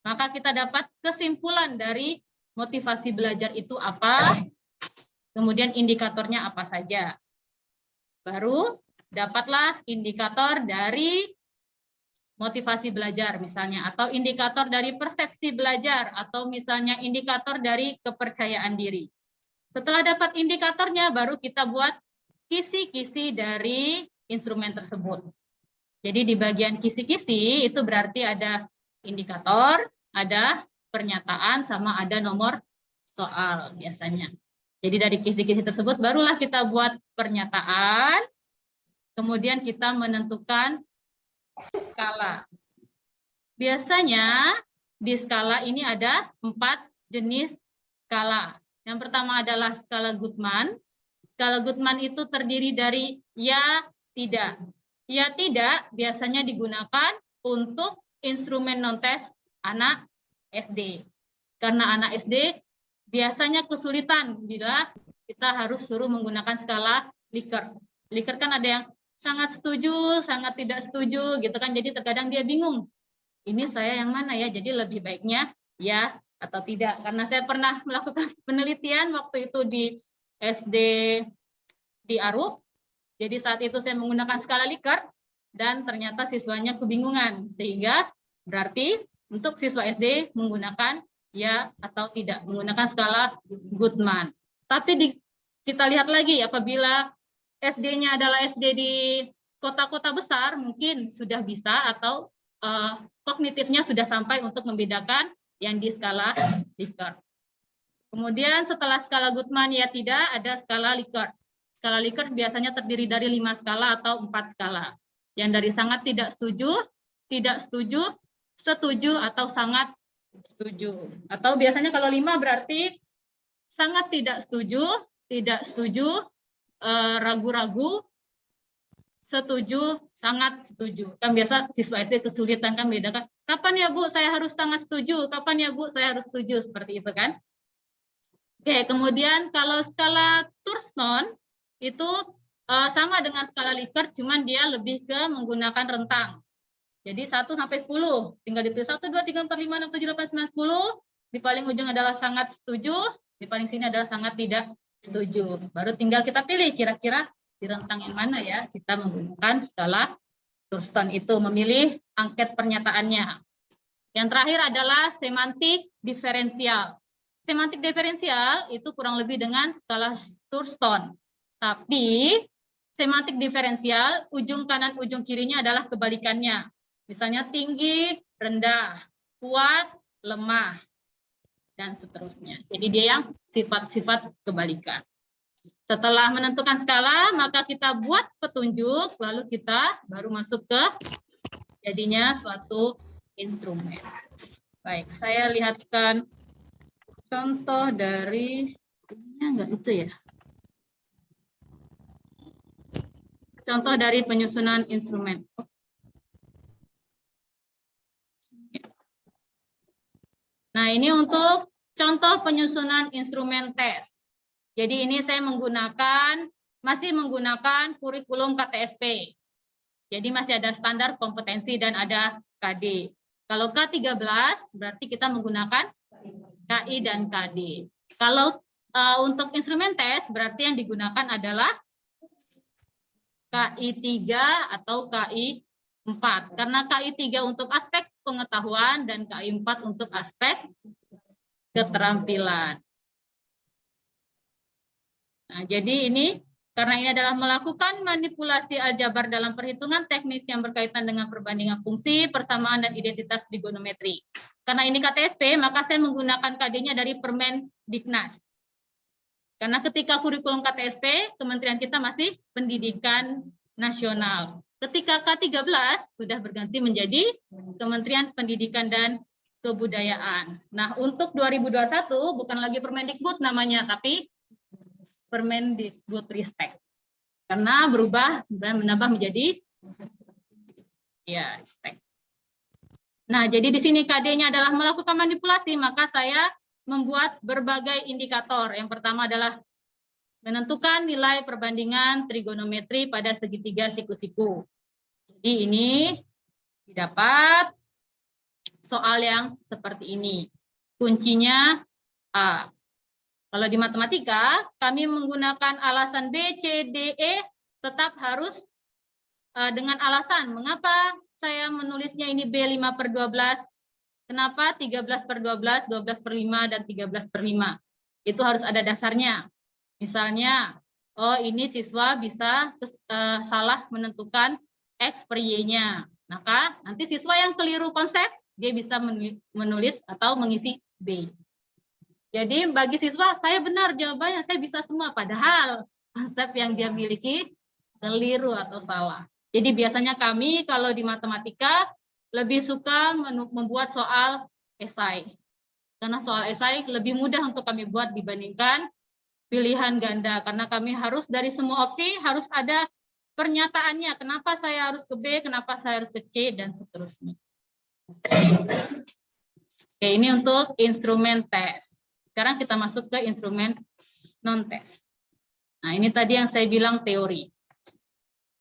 maka kita dapat kesimpulan dari motivasi belajar itu apa, kemudian indikatornya apa saja. Baru dapatlah indikator dari motivasi belajar misalnya, atau indikator dari persepsi belajar, atau misalnya indikator dari kepercayaan diri. Setelah dapat indikatornya, baru kita buat kisi-kisi dari instrumen tersebut. Jadi di bagian kisi-kisi itu berarti ada indikator, ada pernyataan, sama ada nomor soal biasanya. Jadi dari kisi-kisi tersebut barulah kita buat pernyataan, kemudian kita menentukan skala. Biasanya di skala ini ada 4 jenis skala. Yang pertama adalah skala Goodman. Skala Goodman itu terdiri dari ya, tidak. Ya, tidak biasanya digunakan untuk instrumen non-tes anak SD. Karena anak SD biasanya kesulitan bila kita harus suruh menggunakan skala Likert. Likert kan ada yang sangat setuju, sangat tidak setuju, gitu kan. Jadi terkadang dia bingung. Ini saya yang mana ya? Jadi lebih baiknya ya atau tidak. Karena saya pernah melakukan penelitian waktu itu di SD di Aruk. Jadi saat itu saya menggunakan skala Likert dan ternyata siswanya kebingungan. Sehingga berarti untuk siswa SD menggunakan ya atau tidak, menggunakan skala Goodman. Tapi kita lihat lagi, apabila SD-nya adalah SD di kota-kota besar, mungkin sudah bisa atau kognitifnya sudah sampai untuk membedakan yang di skala Likert. Kemudian setelah skala Goodman ya tidak, ada skala Likert. skala Likert biasanya terdiri dari 5 skala atau 4 skala. Yang dari sangat tidak setuju, setuju, atau sangat setuju. Atau biasanya kalau 5 berarti sangat tidak setuju, ragu-ragu, setuju, sangat setuju. Kan biasa siswa SD kesulitan kan bedakan. Kapan ya Bu saya harus sangat setuju? Kapan ya Bu saya harus setuju? Seperti itu kan. Oke, kemudian kalau skala Thurston itu sama dengan skala Likert, cuman dia lebih ke menggunakan rentang. Jadi 1 sampai 10, tinggal ditulis 1, 2, 3, 4, 5, 6, 7, 8, 9, 10. Di paling ujung adalah sangat setuju, di paling sini adalah sangat tidak setuju. Baru tinggal kita pilih kira-kira di rentang yang mana ya kita menggunakan skala Thurston itu, memilih angket pernyataannya. Yang terakhir adalah semantik diferensial. Semantik diferensial itu kurang lebih dengan skala Thurston. Tapi semantik diferensial, ujung kanan, ujung kirinya adalah kebalikannya. Misalnya tinggi, rendah, kuat, lemah, dan seterusnya. Jadi dia yang sifat-sifat kebalikan. Setelah menentukan skala, maka kita buat petunjuk, lalu kita baru masuk ke jadinya suatu instrumen. Baik, saya lihatkan contoh dari, enggak itu ya. Contoh dari penyusunan instrumen. Nah, ini untuk contoh penyusunan instrumen tes. Jadi ini saya masih menggunakan kurikulum KTSP. Jadi masih ada standar kompetensi dan ada KD. Kalau K13 berarti kita menggunakan KI dan KD. Kalau untuk instrumen tes berarti yang digunakan adalah KI 3 atau KI 4. Karena KI 3 untuk aspek pengetahuan dan KI 4 untuk aspek keterampilan. Nah, jadi ini karena ini adalah melakukan manipulasi aljabar dalam perhitungan teknis yang berkaitan dengan perbandingan fungsi, persamaan, dan identitas trigonometri. Karena ini KTSP, maka saya menggunakan KD-nya dari Permendiknas. Karena ketika kurikulum KTSP, kementerian kita masih pendidikan nasional. Ketika K13 sudah berganti menjadi Kementerian Pendidikan dan Kebudayaan. Nah, untuk 2021 bukan lagi Permendikbud namanya, tapi Permendikbudristek. Karena berubah dan menambah menjadi ya Ristek. Nah, jadi di sini KD-nya adalah melakukan manipulasi, maka saya membuat berbagai indikator. Yang pertama adalah menentukan nilai perbandingan trigonometri pada segitiga siku-siku. Jadi ini didapat soal yang seperti ini. Kuncinya A. Kalau di matematika, kami menggunakan alasan B, C, D, E, tetap harus dengan alasan. Mengapa saya menulisnya ini B5/12? Kenapa 13/12, 12/5, dan 13/5? Itu harus ada dasarnya. Misalnya, oh ini siswa bisa salah menentukan X per Y-nya. Maka nanti siswa yang keliru konsep, dia bisa menulis atau mengisi B. Jadi bagi siswa, saya benar jawabannya, saya bisa semua. Padahal konsep yang dia miliki keliru atau salah. Jadi biasanya kami kalau di matematika lebih suka membuat soal esai. Karena soal esai lebih mudah untuk kami buat dibandingkan pilihan ganda. Karena kami harus dari semua opsi harus ada pernyataannya. Kenapa saya harus ke B, kenapa saya harus ke C, dan seterusnya. Oke, ini untuk instrumen tes. Sekarang kita masuk ke instrumen non-tes. Nah, ini tadi yang saya bilang teori.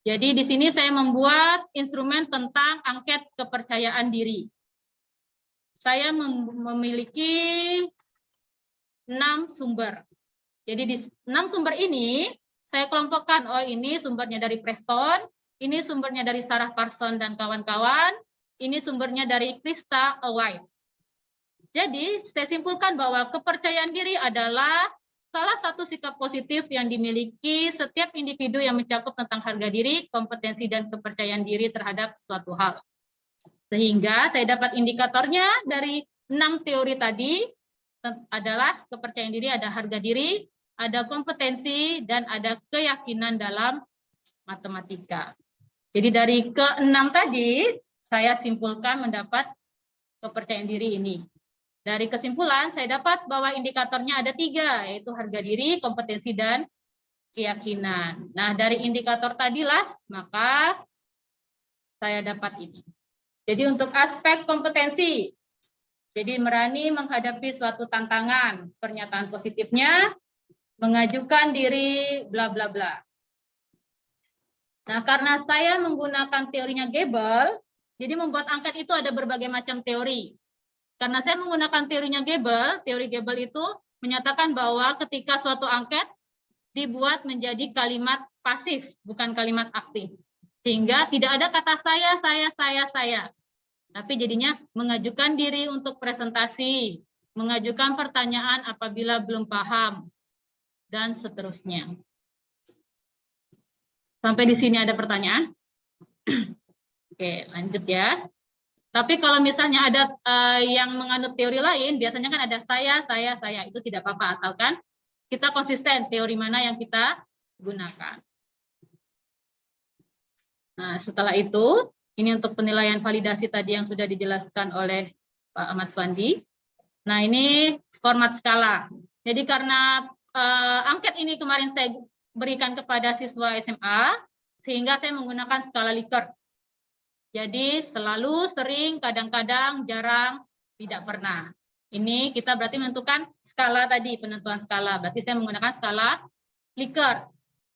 Jadi di sini saya membuat instrumen tentang angket kepercayaan diri. Saya memiliki 6 sumber. Jadi di 6 sumber ini saya kelompokkan, oh ini sumbernya dari Preston, ini sumbernya dari Sarah Parson dan kawan-kawan, ini sumbernya dari Krista White. Jadi saya simpulkan bahwa kepercayaan diri adalah salah satu sikap positif yang dimiliki setiap individu yang mencakup tentang harga diri, kompetensi, dan kepercayaan diri terhadap suatu hal. Sehingga saya dapat indikatornya dari 6 teori tadi adalah kepercayaan diri, ada harga diri, ada kompetensi, dan ada keyakinan dalam matematika. Jadi dari ke-6 tadi, saya simpulkan mendapat kepercayaan diri ini. Dari kesimpulan, saya dapat bahwa indikatornya ada 3, yaitu harga diri, kompetensi, dan keyakinan. Nah, dari indikator tadilah, maka saya dapat ini. Jadi untuk aspek kompetensi, jadi berani menghadapi suatu tantangan, pernyataan positifnya, mengajukan diri, bla bla bla. Nah, karena saya menggunakan teorinya Gebel, jadi membuat angket itu ada berbagai macam teori. Karena saya menggunakan teorinya Gebel, teori Gebel itu menyatakan bahwa ketika suatu angket dibuat menjadi kalimat pasif, bukan kalimat aktif. Sehingga tidak ada kata saya. Tapi jadinya mengajukan diri untuk presentasi, mengajukan pertanyaan apabila belum paham, dan seterusnya. Sampai di sini ada pertanyaan? Oke, lanjut ya. Tapi kalau misalnya ada yang menganut teori lain, biasanya kan ada saya. Itu tidak apa-apa, asalkan kita konsisten teori mana yang kita gunakan. Nah, setelah itu, ini untuk penilaian validasi tadi yang sudah dijelaskan oleh Pak Ahmad Swandi. Nah, ini format skala. Jadi karena angket ini kemarin saya berikan kepada siswa SMA, sehingga saya menggunakan skala Likert. Jadi selalu, sering, kadang-kadang, jarang, tidak pernah. Ini kita berarti menentukan skala tadi, penentuan skala. Berarti saya menggunakan skala Likert.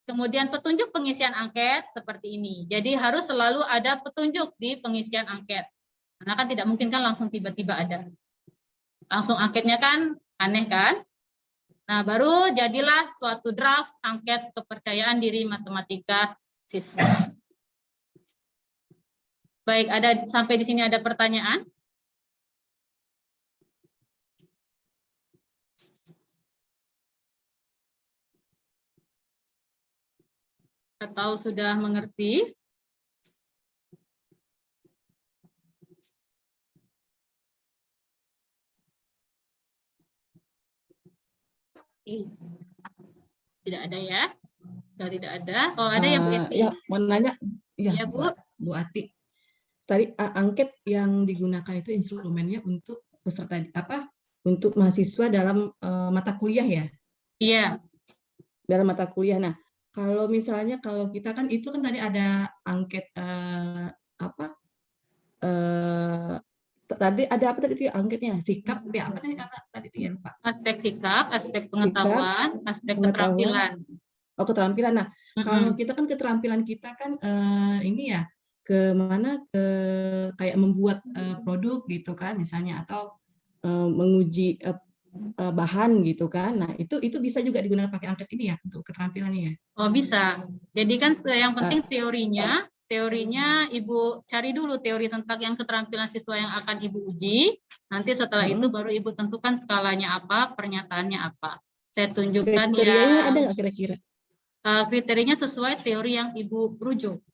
Kemudian petunjuk pengisian angket seperti ini. Jadi harus selalu ada petunjuk di pengisian angket. Karena kan tidak mungkin kan langsung tiba-tiba ada. Langsung angketnya kan aneh kan? Nah, baru jadilah suatu draft angket kepercayaan diri matematika siswa. Baik, ada sampai di sini ada pertanyaan? Atau sudah mengerti? Tidak ada ya? Sudah tidak ada. Oh, ada ya Bu Eti? Ya, mau nanya. Ya, Bu. Bu Ati. Tadi angket yang digunakan itu instrumennya untuk peserta untuk mahasiswa dalam mata kuliah ya? Iya. Dalam mata kuliah. Nah, kalau misalnya kalau kita kan itu kan tadi ada angket tadi ada apa tadi itu angketnya? Sikap ya apa tadi itu ya Pak? Aspek sikap, aspek pengetahuan, aspek keterampilan. Oh, keterampilan. Nah, kalau kita kan keterampilan kita kan ini ya kayak membuat produk gitu kan misalnya, atau menguji bahan gitu kan. Nah, itu bisa juga digunakan pakai angket ini ya untuk keterampilannya ya. Oh, bisa. Jadi kan yang penting teorinya Ibu cari dulu teori tentang yang keterampilan siswa yang akan Ibu uji. Nanti setelah itu baru Ibu tentukan skalanya apa, pernyataannya apa. Saya tunjukkan kriterianya ada nggak kira-kira? Kriterianya sesuai teori yang Ibu rujuk.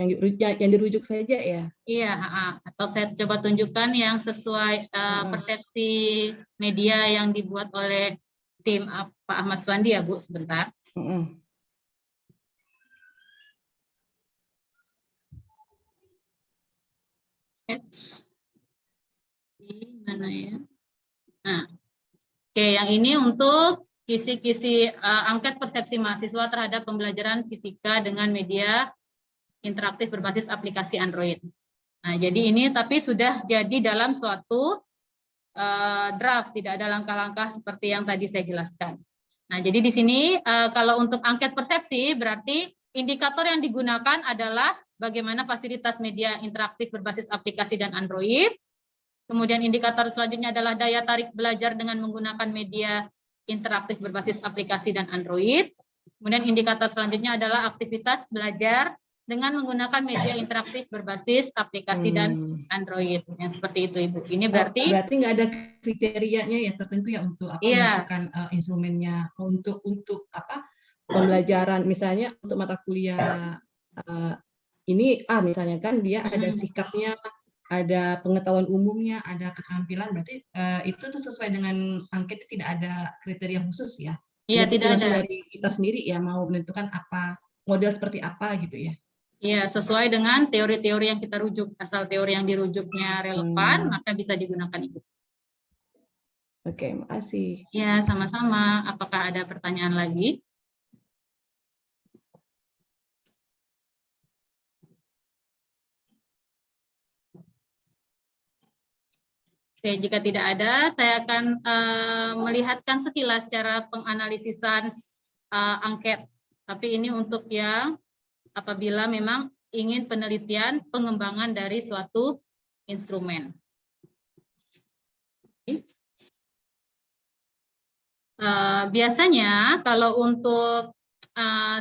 Yang dirujuk saja ya? Iya, atau saya coba tunjukkan yang sesuai persepsi media yang dibuat oleh tim Pak Ahmad Swandi ya Bu, sebentar. Mana ya? Nah, oke, yang ini untuk kisi-kisi angket persepsi mahasiswa terhadap pembelajaran fisika dengan media interaktif berbasis aplikasi Android. Nah, jadi ini tapi sudah jadi dalam suatu draft, tidak ada langkah-langkah seperti yang tadi saya jelaskan. Nah, jadi di sini kalau untuk angket persepsi berarti indikator yang digunakan adalah bagaimana fasilitas media interaktif berbasis aplikasi dan Android. Kemudian indikator selanjutnya adalah daya tarik belajar dengan menggunakan media interaktif berbasis aplikasi dan Android. Kemudian indikator selanjutnya adalah aktivitas belajar dengan menggunakan media interaktif berbasis aplikasi dan Android. Yang seperti itu Ibu. Ini berarti nggak ada kriterianya ya tertentu ya untuk melakukan instrumennya untuk apa pembelajaran, misalnya untuk mata kuliah ini misalnya kan dia ada sikapnya, ada pengetahuan umumnya, ada keterampilan, berarti itu tuh sesuai dengan angket, tidak ada kriteria khusus ya? Iya, Jadi tidak ada. tergantung dari kita sendiri ya mau menentukan apa model seperti apa gitu ya. Iya, sesuai dengan teori-teori yang kita rujuk. Asal teori yang dirujuknya relevan, maka bisa digunakan itu. Oke, makasih. Ya, sama-sama. Apakah ada pertanyaan lagi? Oke, jika tidak ada, saya akan melihatkan sekilas cara penganalisisan angket. Tapi ini untuk yang apabila memang ingin penelitian pengembangan dari suatu instrumen. Biasanya kalau untuk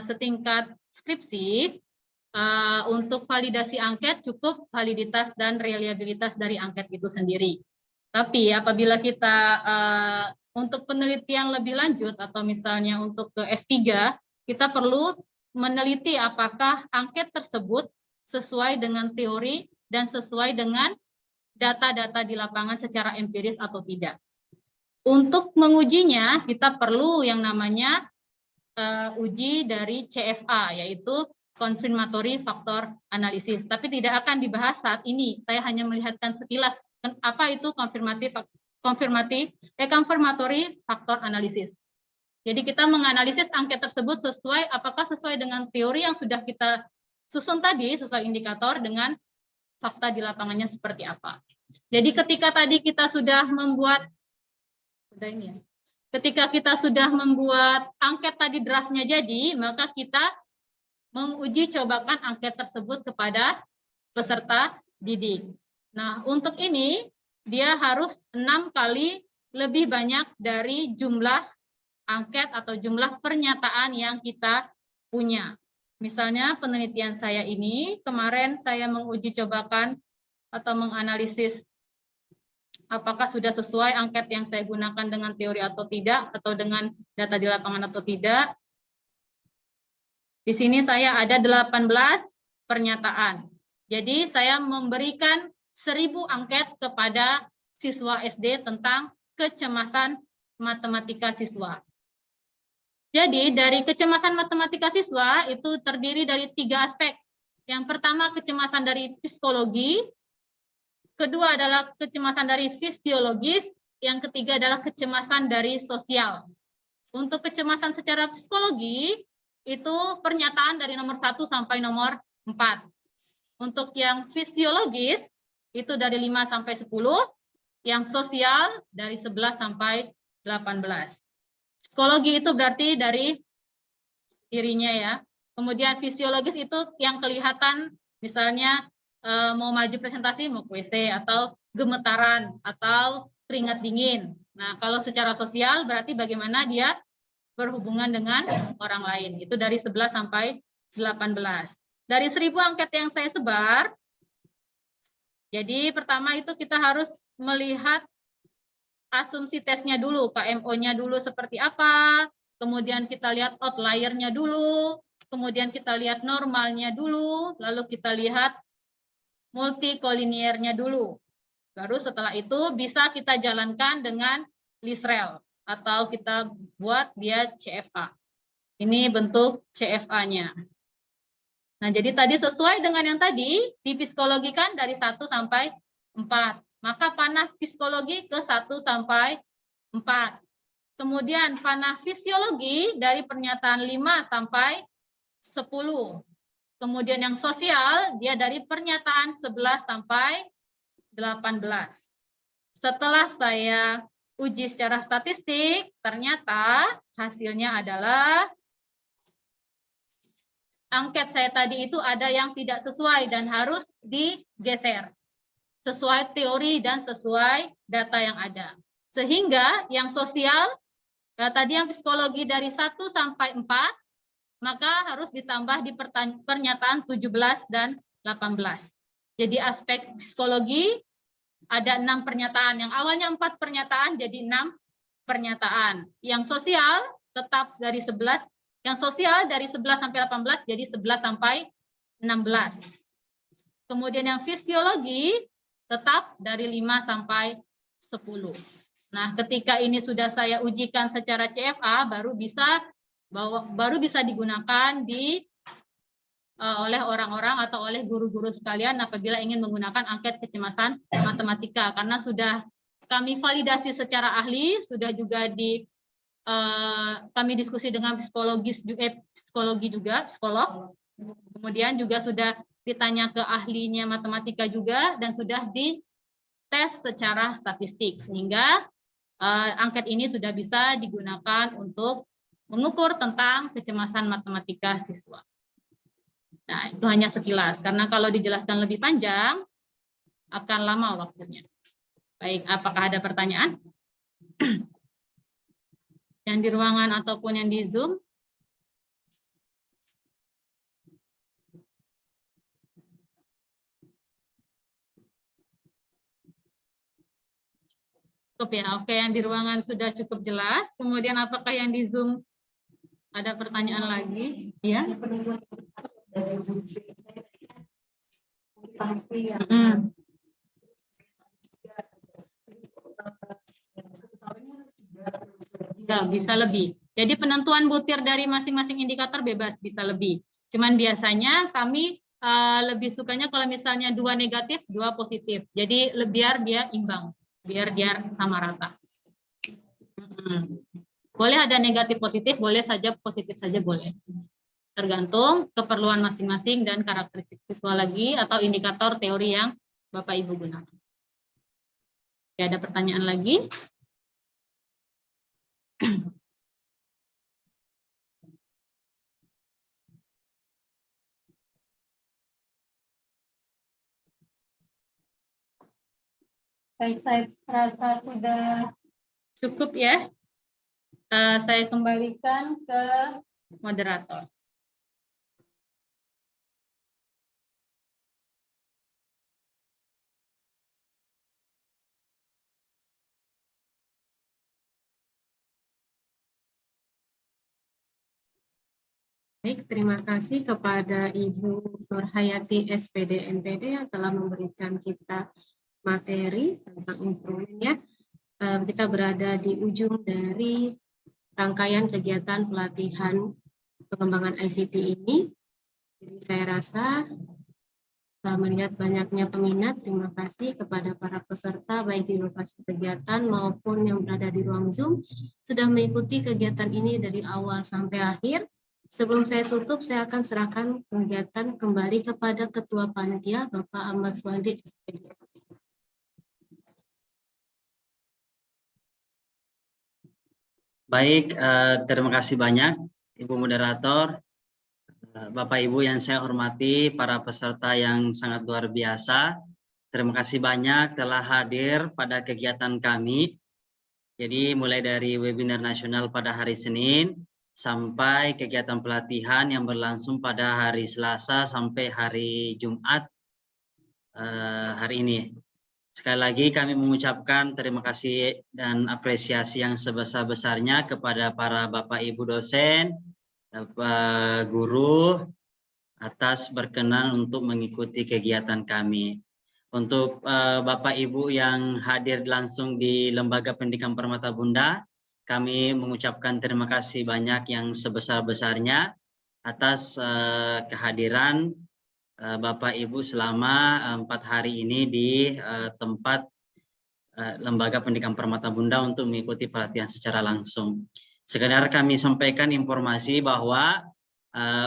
setingkat skripsi, untuk validasi angket cukup validitas dan reliabilitas dari angket itu sendiri. Tapi apabila kita untuk penelitian lebih lanjut atau misalnya untuk ke S3, kita perlu meneliti apakah angket tersebut sesuai dengan teori dan sesuai dengan data-data di lapangan secara empiris atau tidak. Untuk mengujinya, kita perlu yang namanya uji dari CFA, yaitu Confirmatory Factor Analysis. Tapi tidak akan dibahas saat ini. Saya hanya melihatkan sekilas apa itu confirmatory factor analysis. Jadi kita menganalisis angket tersebut apakah sesuai dengan teori yang sudah kita susun tadi, sesuai indikator dengan fakta di lapangannya seperti apa. Jadi ketika tadi kita sudah membuat, ketika kita sudah membuat angket tadi draftnya jadi, maka kita menguji cobakan angket tersebut kepada peserta didik. Nah, untuk ini dia harus 6 kali lebih banyak dari jumlah angket atau jumlah pernyataan yang kita punya. Misalnya penelitian saya ini, kemarin saya menguji cobakan atau menganalisis apakah sudah sesuai angket yang saya gunakan dengan teori atau tidak, atau dengan data di lapangan atau tidak. Di sini saya ada 18 pernyataan. Jadi saya memberikan 1000 angket kepada siswa SD tentang kecemasan matematika siswa. Jadi dari kecemasan matematika siswa itu terdiri dari 3 aspek. Yang pertama kecemasan dari psikologi, kedua adalah kecemasan dari fisiologis, yang ketiga adalah kecemasan dari sosial. Untuk kecemasan secara psikologi itu pernyataan dari nomor 1 sampai nomor 4. Untuk yang fisiologis itu dari 5 sampai 10, yang sosial dari 11 sampai 18. Psikologi itu berarti dari dirinya ya. Kemudian fisiologis itu yang kelihatan, misalnya mau maju presentasi, mau ke WC, atau gemetaran, atau keringat dingin. Nah, kalau secara sosial berarti bagaimana dia berhubungan dengan orang lain. Itu dari 11 sampai 18. Dari 1000 angket yang saya sebar, jadi pertama itu kita harus melihat asumsi tesnya dulu, KMO-nya dulu seperti apa, kemudian kita lihat outlier-nya dulu, kemudian kita lihat normalnya dulu, lalu kita lihat multikolinearnya dulu. Baru setelah itu bisa kita jalankan dengan Lisrel, atau kita buat dia CFA. Ini bentuk CFA-nya. Nah, jadi tadi sesuai dengan yang tadi, di psikologi kan dari 1 sampai 4. Maka panah psikologi ke 1 sampai 4. Kemudian panah fisiologi dari pernyataan 5 sampai 10. Kemudian yang sosial, dia dari pernyataan 11 sampai 18. Setelah saya uji secara statistik, ternyata hasilnya adalah angket saya tadi itu ada yang tidak sesuai dan harus digeser. Sesuai teori dan sesuai data yang ada. Sehingga yang sosial, tadi yang psikologi dari 1 sampai 4, maka harus ditambah di pernyataan 17 dan 18. Jadi aspek psikologi ada 6 pernyataan. Yang awalnya 4 pernyataan jadi 6 pernyataan. Yang sosial tetap dari 11. Yang sosial dari 11 sampai 18 jadi 11 sampai 16. Kemudian yang fisiologi tetap dari 5 sampai 10. Nah, ketika ini sudah saya ujikan secara CFA, baru bisa digunakan oleh orang-orang atau oleh guru-guru sekalian apabila ingin menggunakan angket kecemasan matematika, karena sudah kami validasi secara ahli, sudah juga kami diskusi dengan psikolog juga, kemudian juga sudah ditanya ke ahlinya matematika juga, dan sudah dites secara statistik, sehingga angket ini sudah bisa digunakan untuk mengukur tentang kecemasan matematika siswa. Nah, itu hanya sekilas, karena kalau dijelaskan lebih panjang, akan lama waktunya. Baik, apakah ada pertanyaan? Yang di ruangan ataupun yang di Zoom? Cukup ya, oke, yang di ruangan sudah cukup jelas. Kemudian apakah yang di Zoom ada pertanyaan lagi? Ya. Ya, bisa lebih. Jadi penentuan butir dari masing-masing indikator bebas, bisa lebih. Cuman biasanya kami lebih sukanya kalau misalnya 2 negatif, 2 positif. Jadi biar dia imbang, biar dia sama rata. Boleh ada negatif positif, boleh saja positif saja boleh. Tergantung keperluan masing-masing dan karakteristik siswa lagi atau indikator teori yang Bapak Ibu gunakan. Oke, ada pertanyaan lagi? Baik, saya rasa sudah cukup ya. Saya kembalikan ke moderator. Baik, terima kasih kepada Ibu Nurhayati SPD MPD yang telah memberikan kita materi tentang instrumennya. Kita berada di ujung dari rangkaian kegiatan pelatihan pengembangan ICT ini. Jadi saya rasa melihat banyaknya peminat, terima kasih kepada para peserta baik di lokasi kegiatan maupun yang berada di ruang Zoom sudah mengikuti kegiatan ini dari awal sampai akhir. Sebelum saya tutup, saya akan serahkan kegiatan kembali kepada Ketua Panitia, Bapak Ahmad Swandi, SPD. Baik, terima kasih banyak Ibu Moderator, Bapak Ibu yang saya hormati, para peserta yang sangat luar biasa. Terima kasih banyak telah hadir pada kegiatan kami. Jadi mulai dari webinar nasional pada hari Senin, sampai kegiatan pelatihan yang berlangsung pada hari Selasa sampai hari Jumat hari ini. Sekali lagi kami mengucapkan terima kasih dan apresiasi yang sebesar-besarnya kepada para Bapak Ibu dosen, Bapak guru atas berkenan untuk mengikuti kegiatan kami. Untuk Bapak Ibu yang hadir langsung di Lembaga Pendidikan Permata Bunda, kami mengucapkan terima kasih banyak yang sebesar-besarnya atas kehadiran Bapak Ibu selama 4 hari ini di tempat Lembaga Pendidikan Permata Bunda untuk mengikuti pelatihan secara langsung. Sekedar kami sampaikan informasi bahwa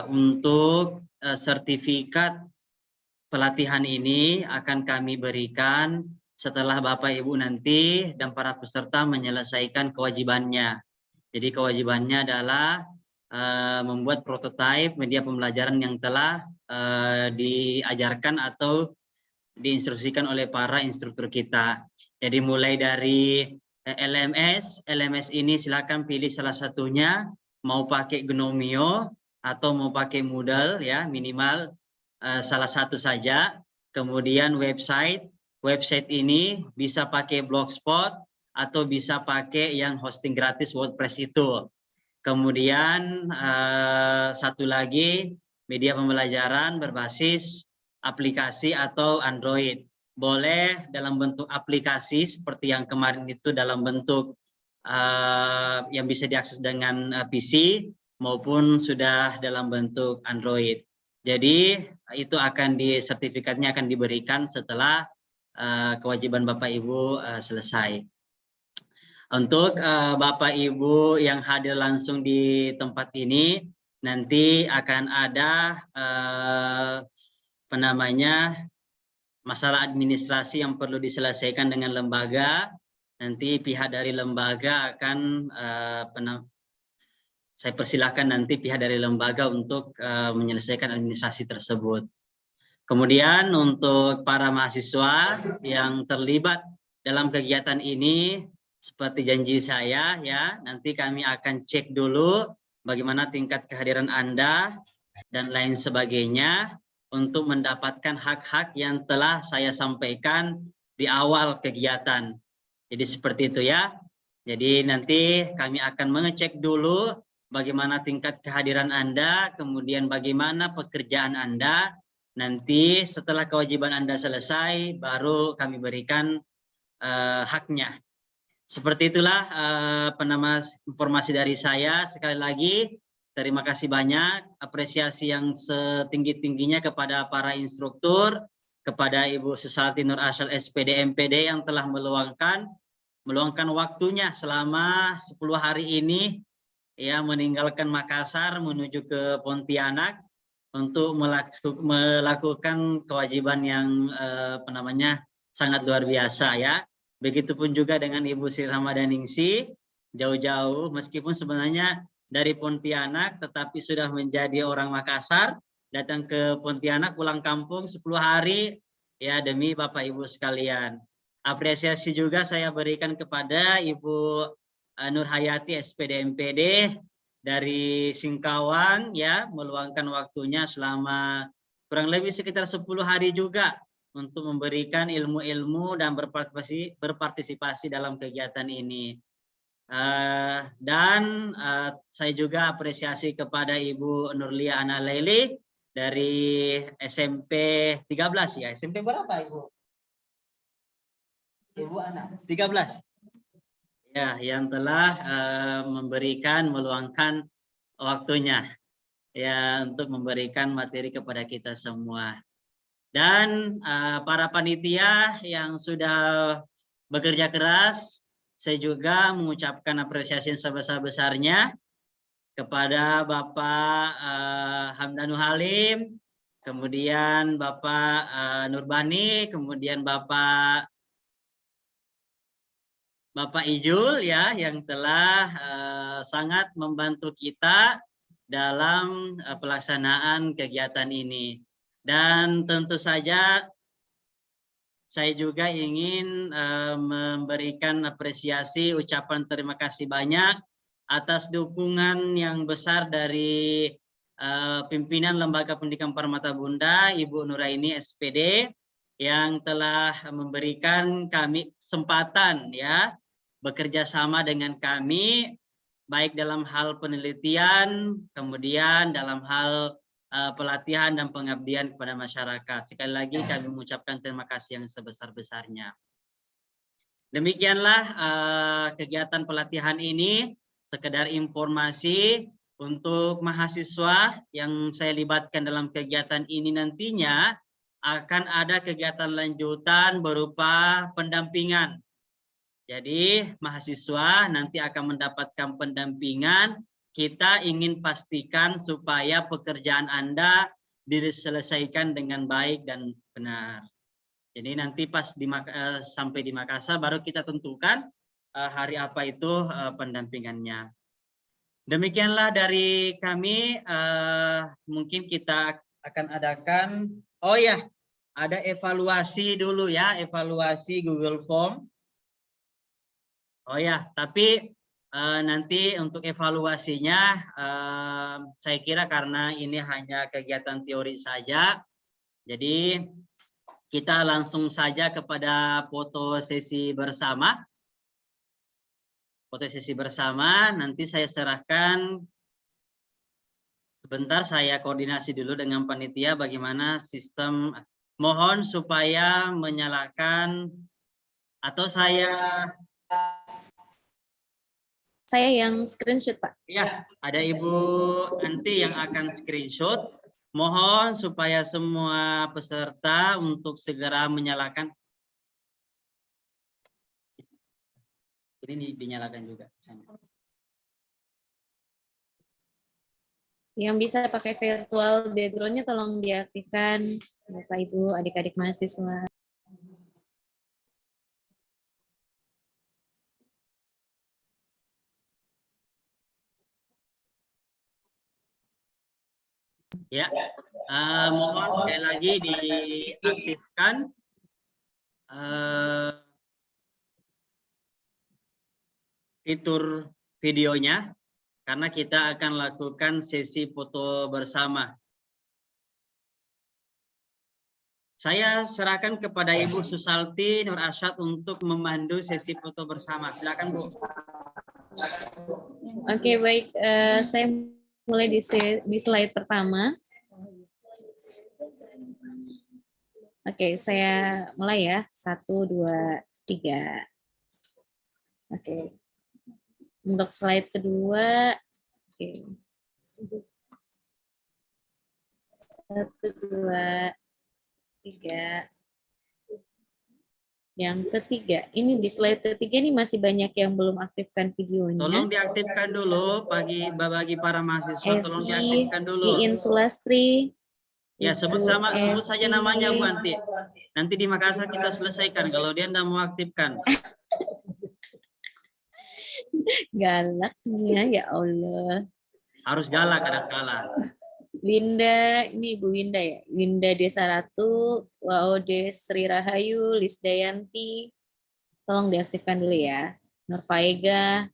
untuk sertifikat pelatihan ini akan kami berikan setelah Bapak Ibu nanti dan para peserta menyelesaikan kewajibannya. Jadi kewajibannya adalah membuat prototipe media pembelajaran yang telah diajarkan atau diinstruksikan oleh para instruktur kita. Jadi mulai dari LMS ini silakan pilih salah satunya, mau pakai Gnomio atau mau pakai Moodle ya, minimal salah satu saja. Kemudian website ini bisa pakai Blogspot atau bisa pakai yang hosting gratis WordPress itu. Kemudian satu lagi media pembelajaran berbasis aplikasi atau Android. boleh dalam bentuk aplikasi seperti yang kemarin itu dalam bentuk yang bisa diakses dengan PC maupun sudah dalam bentuk Android. Jadi itu sertifikatnya akan diberikan setelah kewajiban Bapak Ibu selesai. Untuk Bapak Ibu yang hadir langsung di tempat ini, nanti akan ada masalah administrasi yang perlu diselesaikan dengan lembaga. Nanti pihak dari lembaga akan saya persilahkan nanti pihak dari lembaga untuk menyelesaikan administrasi tersebut. Kemudian untuk para mahasiswa yang terlibat dalam kegiatan ini, seperti janji saya ya, nanti kami akan cek dulu bagaimana tingkat kehadiran Anda dan lain sebagainya untuk mendapatkan hak-hak yang telah saya sampaikan di awal kegiatan. Jadi seperti itu ya. Jadi nanti kami akan mengecek dulu bagaimana tingkat kehadiran Anda, kemudian bagaimana pekerjaan Anda. Nanti setelah kewajiban Anda selesai, baru kami berikan haknya. Seperti itulah informasi dari saya. Sekali lagi, terima kasih banyak. Apresiasi yang setinggi-tingginya kepada para instruktur, kepada Ibu Susalti Nur Asyal SPD MPD yang telah meluangkan waktunya selama 10 hari ini ya, meninggalkan Makassar menuju ke Pontianak untuk melakukan kewajiban yang sangat luar biasa ya. Begitupun juga dengan Ibu Sri Ramadaningsi, jauh-jauh meskipun sebenarnya dari Pontianak tetapi sudah menjadi orang Makassar, datang ke Pontianak pulang kampung 10 hari ya demi Bapak Ibu sekalian. Apresiasi juga saya berikan kepada Ibu Nur Hayati SPD MPD dari Singkawang ya, meluangkan waktunya selama kurang lebih sekitar 10 hari juga untuk memberikan ilmu-ilmu dan berpartisipasi dalam kegiatan ini. Saya juga apresiasi kepada Ibu Nurlia Analaili dari SMP 13 ya. SMP berapa Ibu? Ibu Ana 13. Ya, yang telah meluangkan waktunya ya untuk memberikan materi kepada kita semua. Dan para panitia yang sudah bekerja keras, saya juga mengucapkan apresiasi yang sebesar-besarnya kepada Bapak Hamdanu Halim, kemudian Bapak Nurbani, kemudian Bapak Ijul ya, yang telah sangat membantu kita dalam pelaksanaan kegiatan ini. Dan tentu saja saya juga ingin memberikan apresiasi, ucapan terima kasih banyak atas dukungan yang besar dari pimpinan Lembaga Pendidikan Permata Bunda, Ibu Nuraini SPD, yang telah memberikan kami kesempatan ya bekerja sama dengan kami, baik dalam hal penelitian, kemudian dalam hal pelatihan dan pengabdian kepada masyarakat. Sekali lagi kami mengucapkan terima kasih yang sebesar-besarnya. Demikianlah kegiatan pelatihan ini, sekedar informasi untuk mahasiswa yang saya libatkan dalam kegiatan ini. Nantinya akan ada kegiatan lanjutan berupa pendampingan. Jadi mahasiswa nanti akan mendapatkan pendampingan. Kita ingin pastikan supaya pekerjaan Anda diselesaikan dengan baik dan benar. Jadi nanti pas sampai di Makassar baru kita tentukan hari apa itu pendampingannya. Demikianlah dari kami. Mungkin kita akan adakan, oh ya, ada evaluasi dulu ya, evaluasi Google Form. Oh ya, tapi nanti untuk evaluasinya saya kira karena ini hanya kegiatan teori saja, jadi kita langsung saja kepada foto sesi bersama. Foto sesi bersama nanti saya serahkan, sebentar saya koordinasi dulu dengan panitia bagaimana sistem mohon supaya menyalakan atau saya yang screenshot, Pak. ya, ada Ibu Anti yang akan screenshot. Mohon supaya semua peserta untuk segera menyalakan. Ini dinyalakan juga. Yang bisa pakai virtual background-nya tolong diaktifkan, Bapak Ibu, adik-adik mahasiswa. Ya, mohon sekali lagi diaktifkan fitur videonya karena kita akan lakukan sesi foto bersama. Saya serahkan kepada Ibu Susalti Nur Arsyad untuk memandu sesi foto bersama. Silakan, Bu. Oke, baik. Saya mulai di slide pertama. Oke, saya mulai ya. 1, 2, 3. Oke. Untuk slide kedua, oke. 1, 2, 3. Yang ketiga, ini di slide ketiga ini masih banyak yang belum aktifkan videonya. Tolong diaktifkan dulu bagi para mahasiswa, tolong diaktifkan dulu. Iin Sulastri. Ya, sebut saja namanya Bu Anti. Nanti di Makassar kita selesaikan kalau dia tidak mau aktifkan. Galaknya ya Allah. Harus galak kadang-kala. Winda, ini Ibu Winda ya. Winda Desa Ratu, Waode Sri Rahayu, Lisdayanti. Tolong diaktifkan dulu ya. Nurfaega,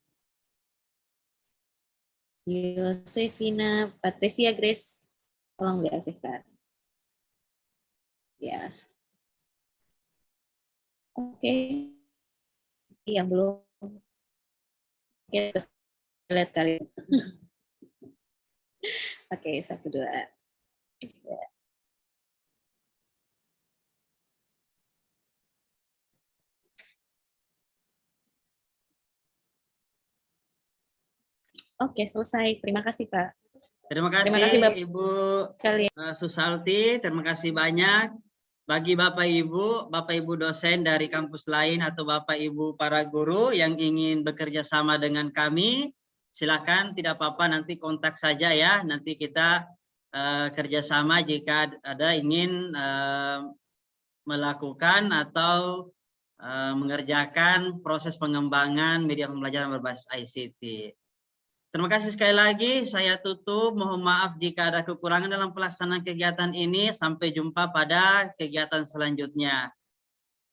Yosefina, Patricia Grace. Tolong diaktifkan. Ya. Oke. Yang belum. Oke, lihat kali. Oke, 1, 2. Oke, selesai. Terima kasih, Pak. Terima kasih Ibu Susalti, terima kasih banyak. Bagi Bapak Ibu dosen dari kampus lain atau Bapak Ibu para guru yang ingin bekerja sama dengan kami, silakan, tidak apa-apa, nanti kontak saja ya. Nanti kita kerjasama jika ada ingin melakukan atau mengerjakan proses pengembangan media pembelajaran berbasis ICT. Terima kasih sekali lagi, saya tutup. Mohon maaf jika ada kekurangan dalam pelaksanaan kegiatan ini. Sampai jumpa pada kegiatan selanjutnya.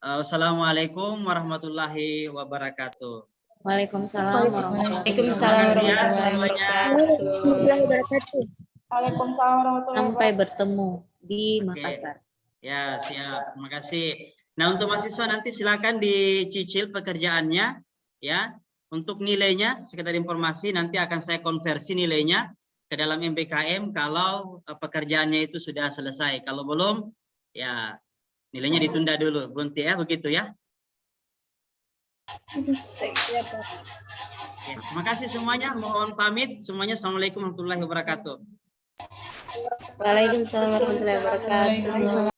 Wassalamualaikum warahmatullahi wabarakatuh. Waalaikumsalam warahmatullahi wabarakatuh. Sampai bertemu di Makassar. Ya, siap. Terima kasih. Nah, untuk mahasiswa nanti silakan dicicil pekerjaannya, ya. Untuk nilainya, sekedar informasi, nanti akan saya konversi nilainya ke dalam MBKM kalau pekerjaannya itu sudah selesai. Kalau belum, ya nilainya ditunda dulu. Bunti ya, begitu ya. Ya, terima kasih semuanya. Mohon pamit. Semuanya, assalamualaikum warahmatullahi wabarakatuh. Waalaikumsalam warahmatullahi wabarakatuh.